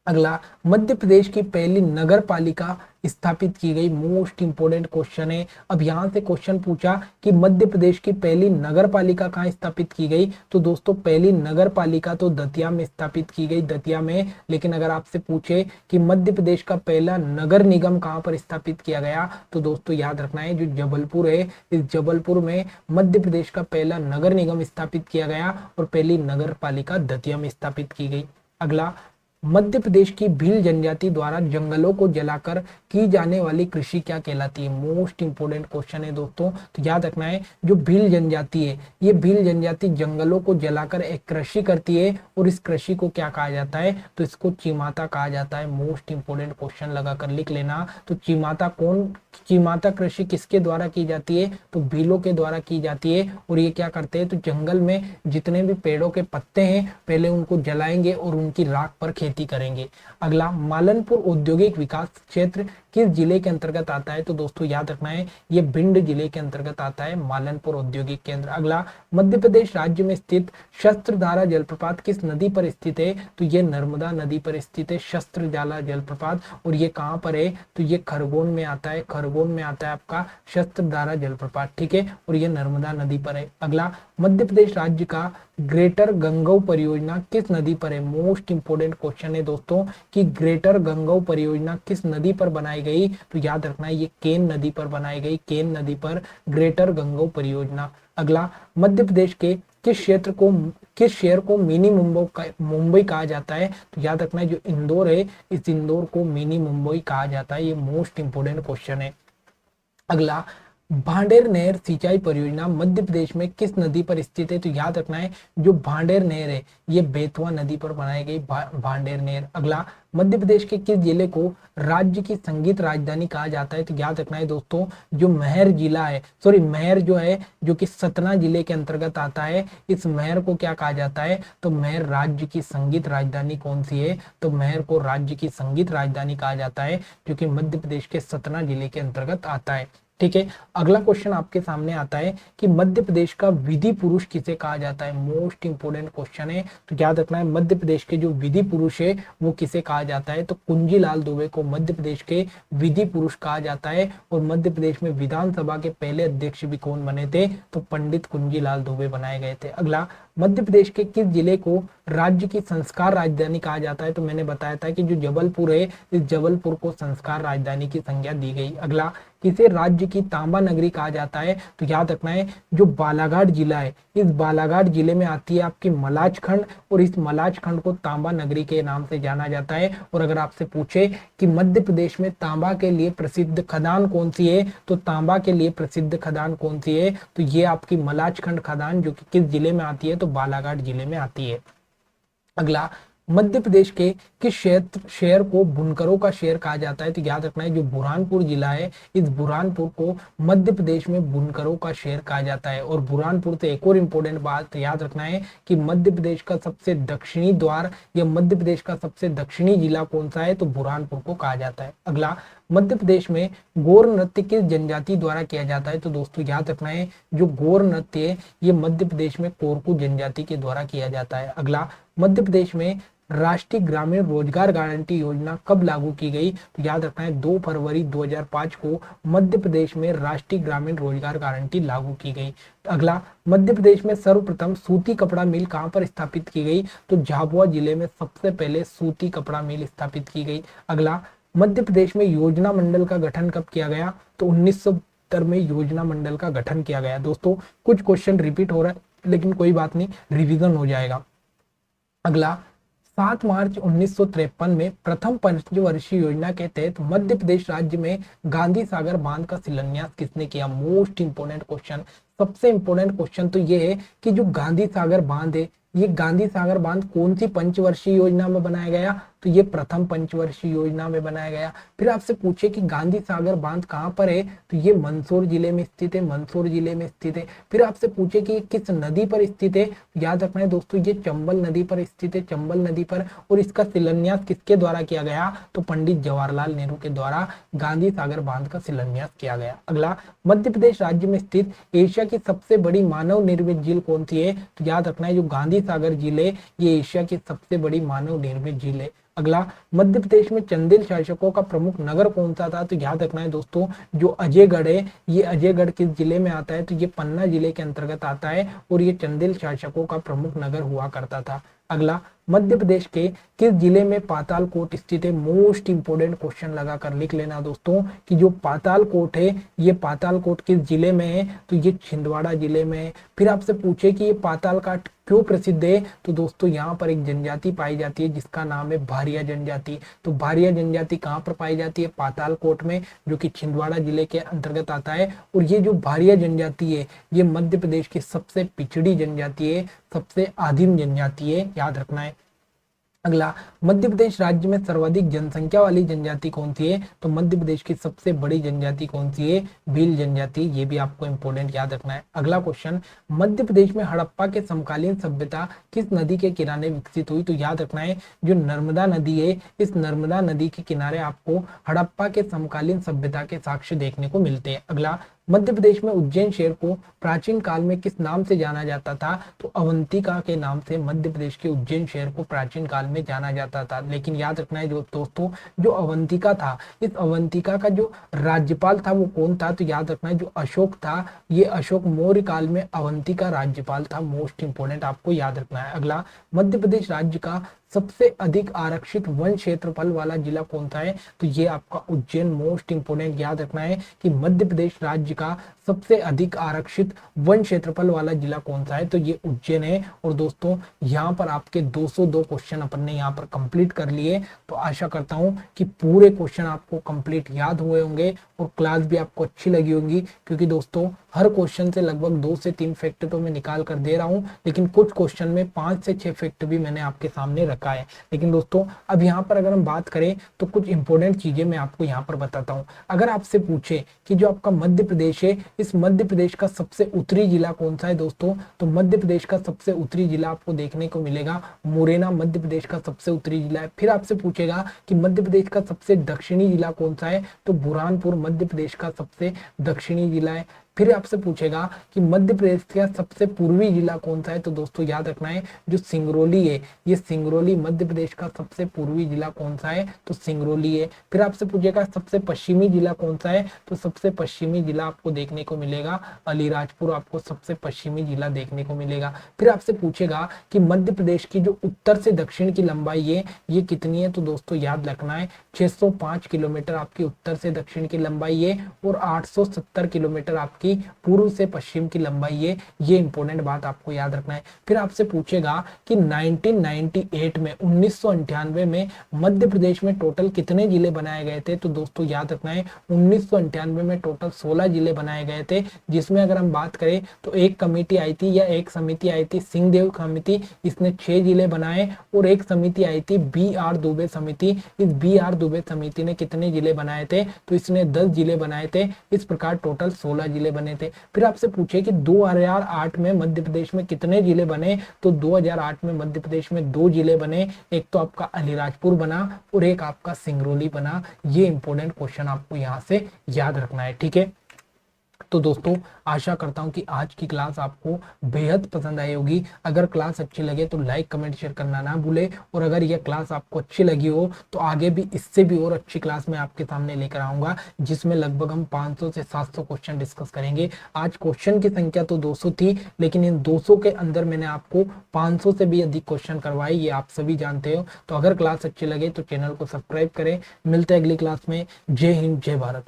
अगला, मध्य प्रदेश की पहली नगर पालिका स्थापित की गई। मोस्ट इंपोर्टेंट क्वेश्चन है। अब यहाँ से क्वेश्चन पूछा कि मध्य प्रदेश की पहली नगर पालिका कहाँ स्थापित की गई, तो दोस्तों पहली नगर पालिका तो दतिया में स्थापित की गई, दतिया में। लेकिन अगर आपसे पूछे कि मध्य प्रदेश का पहला नगर निगम कहाँ पर स्थापित किया गया, तो दोस्तों याद रखना है जो जबलपुर है, इस जबलपुर में मध्य प्रदेश का पहला नगर निगम स्थापित किया गया और पहली नगर पालिका दतिया में स्थापित की गई। अगला, मध्य प्रदेश की भील जनजाति द्वारा जंगलों को जलाकर की जाने वाली कृषि क्या कहलाती है। मोस्ट इंपोर्टेंट क्वेश्चन है दोस्तों, तो याद रखना है जो भील जनजाति है, ये भील जनजाति जंगलों को जलाकर एक कृषि करती है और इस कृषि को क्या कहा जाता है, तो इसको चिमाता कहा जाता है। मोस्ट इंपोर्टेंट क्वेश्चन लगाकर लिख लेना। तो चिमाता कृषि किसके द्वारा की जाती है, तो भीलों के द्वारा की जाती है। और ये क्या करते हैं, तो जंगल में जितने भी पेड़ों के पत्ते हैं पहले उनको जलाएंगे और उनकी राख पर खेती करेंगे। अगला, मालनपुर औद्योगिक विकास क्षेत्र किस जिले के अंतर्गत आता है, तो दोस्तों याद रखना है ये भिंड जिले के अंतर्गत आता है, मालनपुर औद्योगिक केंद्र। अगला, मध्य प्रदेश राज्य में स्थित शस्त्रधारा जलप्रपात किस नदी पर स्थित है, तो ये नर्मदा नदी पर स्थित है शस्त्रधारा जलप्रपात। और ये कहाँ पर है, तो ये खरगोन में आता है, खरगोन में आता है आपका शस्त्रधारा जलप्रपात, ठीक है। और ये नर्मदा नदी पर है। अगला, मध्य प्रदेश राज्य का ग्रेटर गंगो परियोजना किस नदी पर है। मोस्ट इंपोर्टेंट क्वेश्चन है दोस्तों कि ग्रेटर गंगो परियोजना किस नदी पर बनाई गई, तो याद रखना है ये केन नदी पर बनाई गई, केन नदी पर ग्रेटर गंगो परियोजना। अगला, मध्य प्रदेश के किस शहर को मिनी मुंबई कहा जाता है, तो याद रखना है जो इंदौर है इस इंदौर को मिनी मुंबई कहा जाता है। ये मोस्ट इंपोर्टेंट क्वेश्चन है। अगला, भांडेर नहर सिंचाई परियोजना मध्य प्रदेश में किस नदी पर स्थित है, तो याद रखना है जो भांडेर नहर है ये बेतवा नदी पर बनाई गई भांडेर नहर। अगला, मध्य प्रदेश के किस जिले को राज्य की संगीत राजधानी कहा जाता है, तो याद रखना है दोस्तों जो महर जिला है, महर जो है जो कि सतना जिले के अंतर्गत आता है, इस महर को क्या कहा जाता है, तो महर राज्य की संगीत राजधानी कौन सी है, तो महर को राज्य की संगीत राजधानी कहा जाता है जो कि मध्य प्रदेश के सतना जिले के अंतर्गत आता है, ठीक है। अगला क्वेश्चन आपके सामने आता है कि मध्य प्रदेश का विधि पुरुष किसे कहा जाता है। मोस्ट इंपोर्टेंट क्वेश्चन है, तो याद रखना है मध्य प्रदेश के जो विधि पुरुष है वो किसे कहा जाता है, तो कुंजीलाल दुबे को मध्य प्रदेश के विधि पुरुष कहा जाता है। और मध्य प्रदेश में विधानसभा के पहले अध्यक्ष भी कौन बने थे, तो पंडित कुंजीलाल दुबे बनाए गए थे। अगला, मध्य प्रदेश के किस जिले को राज्य की संस्कार राजधानी कहा जाता है, तो मैंने बताया था कि जो जबलपुर है इस जबलपुर को संस्कार राजधानी की संज्ञा दी गई। अगला, किसे राज्य की तांबा नगरी कहा जाता है, तो याद रखना है जो बालाघाट जिला है इस बालाघाट जिले में आती है आपकी मलाज खंड और इस मलाज खंड को तांबा नगरी के नाम से जाना जाता है। और अगर आपसे पूछे कि मध्य प्रदेश में तांबा के लिए प्रसिद्ध खदान कौन सी है, तो तांबा के लिए प्रसिद्ध खदान कौन सी है, तो ये आपकी मलाज खंड खदान जो कि किस जिले में आती है, तो बालाघाट जिले में आती है। अगला, मध्य प्रदेश के किस शहर को बुनकरों का शहर कहा जाता है, तो याद रखना है जो बुरहानपुर जिला है इस बुरहानपुर को मध्य प्रदेश में बुनकरों का शहर कहा जाता है। और बुरहानपुर से एक और इम्पोर्टेंट बात याद रखना है कि मध्य प्रदेश का सबसे दक्षिणी द्वार या मध्य प्रदेश का सबसे दक्षिणी जिला कौन सा है, तो बुरहानपुर को कहा जाता है। अगला, मध्य प्रदेश में गौर नृत्य किस जनजाति द्वारा किया जाता है, तो दोस्तों याद रखना है जो गौर नृत्य है ये मध्य प्रदेश में कोरकू जनजाति के द्वारा किया जाता है। अगला, मध्य प्रदेश में राष्ट्रीय ग्रामीण रोजगार गारंटी योजना कब लागू की गई, तो याद रखना है 2 फरवरी 2005 को मध्य प्रदेश में राष्ट्रीय ग्रामीण रोजगार गारंटी लागू की गई। अगला, मध्य प्रदेश में सर्वप्रथम सूती कपड़ा मिल कहां पर स्थापित की गई, तो झाबुआ जिले में सबसे पहले सूती कपड़ा मिल स्थापित की गई। अगला, मध्य प्रदेश में योजना मंडल का गठन कब किया गया, तो 1970 में योजना मंडल का गठन किया गया। दोस्तों कुछ क्वेश्चन रिपीट हो रहा है लेकिन कोई बात नहीं, रिवीजन हो जाएगा। अगला, 7 मार्च 1953 में प्रथम पंचवर्षीय योजना के तहत मध्य प्रदेश राज्य में गांधी सागर बांध का शिलान्यास किसने किया। मोस्ट इंपोर्टेंट क्वेश्चन, सबसे इंपोर्टेंट क्वेश्चन तो ये है कि जो गांधी सागर बांध है ये गांधी सागर बांध कौन सी पंचवर्षीय योजना में बनाया गया, तो ये प्रथम पंचवर्षीय योजना में बनाया गया। फिर आपसे पूछे कि गांधी सागर बांध कहां पर है, तो ये मंदसौर जिले में स्थित है, मंदसौर जिले में स्थित है। फिर आपसे पूछे कि किस नदी पर स्थित है, याद रखना है दोस्तों ये चंबल नदी पर स्थित है, चंबल नदी पर। और इसका शिलान्यास किसके द्वारा किया गया, तो पंडित जवाहरलाल नेहरू के द्वारा गांधी सागर बांध का शिलान्यास किया गया। अगला, मध्य प्रदेश राज्य में स्थित एशिया की सबसे बड़ी मानव निर्मित झील कौन सी है, तो याद रखना है जो गांधी सागर झील है ये एशिया की सबसे बड़ी मानव निर्मित झील है। अगला, मध्य प्रदेश में चंदेल शासकों का प्रमुख नगर कौन सा था? तो याद रखना है दोस्तों, जो अजयगढ़ है, ये अजयगढ़ किस जिले में आता है? तो ये पन्ना जिले के अंतर्गत आता है और ये चंदेल शासकों का प्रमुख नगर हुआ करता था। अगला, मध्य प्रदेश के किस जिले में पातालकोट स्थित है? मोस्ट इंपोर्टेंट क्वेश्चन लगाकर लिख लेना दोस्तों कि जो पातालकोट है, ये पातालकोट किस जिले में है? तो ये छिंदवाड़ा जिले में है। फिर आपसे पूछे कि ये पातालकोट क्यों प्रसिद्ध है? तो दोस्तों यहाँ पर एक जनजाति पाई जाती है जिसका नाम है भारिया जनजाति। तो भारिया जनजाति कहाँ पर पाई जाती है? पातालकोट में, जो कि छिंदवाड़ा जिले के अंतर्गत आता है। और ये जो भारिया जनजाति है, ये मध्य प्रदेश की सबसे पिछड़ी जनजाति है, सबसे आदिम जनजाति है, याद रखना है। अगला, मध्य प्रदेश राज्य में सर्वाधिक जनसंख्या वाली जनजाति कौन सी है? तो मध्य प्रदेश की सबसे बड़ी जनजाति कौन सी है? भील जनजाति। ये भी आपको इंपॉर्टेंट याद रखना है। अगला क्वेश्चन, मध्य प्रदेश में हड़प्पा के समकालीन सभ्यता किस नदी के किनारे विकसित हुई? तो याद रखना है, जो नर्मदा नदी है, इस नर्मदा नदी के किनारे आपको हड़प्पा के समकालीन सभ्यता के साक्ष्य देखने को मिलते हैं। अगला, मध्य प्रदेश में उज्जैन शहर को प्राचीन काल में किस नाम से जाना जाता था? तो अवंतिका के नाम से मध्य प्रदेश के उज्जैन शहर को प्राचीन काल में जाना जाता था। लेकिन याद रखना है जो दोस्तों, जो अवंतिका था, इस अवंतिका का जो राज्यपाल था वो कौन था? तो याद रखना है जो अशोक था, ये अशोक मौर्य काल में अवंतिका राज्यपाल था। मोस्ट इंपोर्टेंट आपको याद रखना है। अगला, मध्य प्रदेश राज्य का सबसे अधिक आरक्षित वन क्षेत्रफल वाला जिला कौन सा है? तो ये आपका उज्जैन। मोस्ट इंपोर्टेंट याद रखना है कि मध्य प्रदेश राज्य का सबसे अधिक आरक्षित वन क्षेत्रफल वाला जिला कौन सा है? तो ये उज्जैन है। और दोस्तों यहाँ पर आपके 202 क्वेश्चन अपन ने यहाँ पर कंप्लीट कर लिए। तो आशा करता हूँ कि पूरे क्वेश्चन आपको कंप्लीट याद हुए होंगे और क्लास भी आपको अच्छी लगी होंगी, क्योंकि दोस्तों हर क्वेश्चन से लगभग 2 से 3 फैक्ट तो मैं निकाल कर दे रहा हूँ, लेकिन कुछ क्वेश्चन में 5 से 6 फैक्ट भी मैंने आपके सामने रखा है। लेकिन दोस्तों अब यहाँ पर अगर हम बात करें तो कुछ इंपॉर्टेंट चीजें मैं आपको यहाँ पर बताता हूँ। अगर आपसे पूछे कि जो आपका मध्य प्रदेश है, इस मध्य प्रदेश का सबसे उत्तरी जिला कौन सा है दोस्तों? तो मध्य प्रदेश का सबसे उत्तरी जिला आपको देखने को मिलेगा मुरैना, मध्य प्रदेश का सबसे उत्तरी जिला है। फिर आपसे पूछेगा कि मध्य प्रदेश का सबसे दक्षिणी जिला कौन सा है? तो बुरहानपुर मध्य प्रदेश का सबसे दक्षिणी जिला है। फिर आपसे पूछेगा कि मध्य प्रदेश का सबसे पूर्वी जिला कौन सा है? तो दोस्तों याद रखना है जो सिंगरौली है, ये सिंगरौली मध्य प्रदेश का सबसे पूर्वी जिला कौन सा है? तो सिंगरौली है। फिर आपसे पूछेगा सबसे पश्चिमी जिला कौन सा है? तो सबसे पश्चिमी जिला आपको देखने को मिलेगा अलीराजपुर, आपको सबसे पश्चिमी जिला देखने को मिलेगा। फिर आपसे पूछेगा कि मध्य प्रदेश की जो उत्तर से दक्षिण की लंबाई है ये कितनी है? तो दोस्तों याद रखना है 605 किलोमीटर आपकी उत्तर से दक्षिण की लंबाई है और 870 किलोमीटर आपकी पूर्व से पश्चिम की लंबाई है। ये इंपॉर्टेंट बात आपको याद रखना है। फिर आपसे पूछेगा कि 1998 में 1998 में मध्य प्रदेश में टोटल कितने जिले बनाए गए थे? तो दोस्तों याद रखना है 1998 में टोटल 16 जिले बनाए गए थे, जिसमें अगर हम बात करें तो एक कमेटी आई थी या एक समिति आई थी सिंहदेव समिति, इसने 6 जिले बनाए, और एक समिति आई थी बी.आर. दुबे समिति। इस बी.आर. दुबे समिति ने कितने जिले बनाए थे? तो इसने 10 जिले बनाए थे। इस प्रकार टोटल 16 जिले बने थे। फिर आपसे पूछे कि 2008 में मध्य प्रदेश में कितने जिले बने? तो 2008 में मध्य प्रदेश में 2 जिले बने, एक तो आपका अलीराजपुर बना और एक आपका सिंगरौली बना। ये इंपॉर्टेंट क्वेश्चन आपको यहाँ से याद रखना है, ठीक है। तो दोस्तों आशा करता हूं कि आज की क्लास आपको बेहद पसंद आई होगी। अगर क्लास अच्छी लगे तो लाइक कमेंट शेयर करना ना भूले, और अगर यह क्लास आपको अच्छी लगी हो तो आगे भी इससे भी और अच्छी क्लास मैं आपके सामने लेकर आऊंगा, जिसमें लगभग हम 500 से 700 क्वेश्चन डिस्कस करेंगे। आज क्वेश्चन की संख्या तो 200 थी, लेकिन इन 200 के अंदर मैंने आपको 500 से भी अधिक क्वेश्चन करवाए, ये आप सभी जानते हो। तो अगर क्लास अच्छी लगे तो चैनल को सब्सक्राइब करें। मिलते हैं अगली क्लास में। जय हिंद, जय भारत।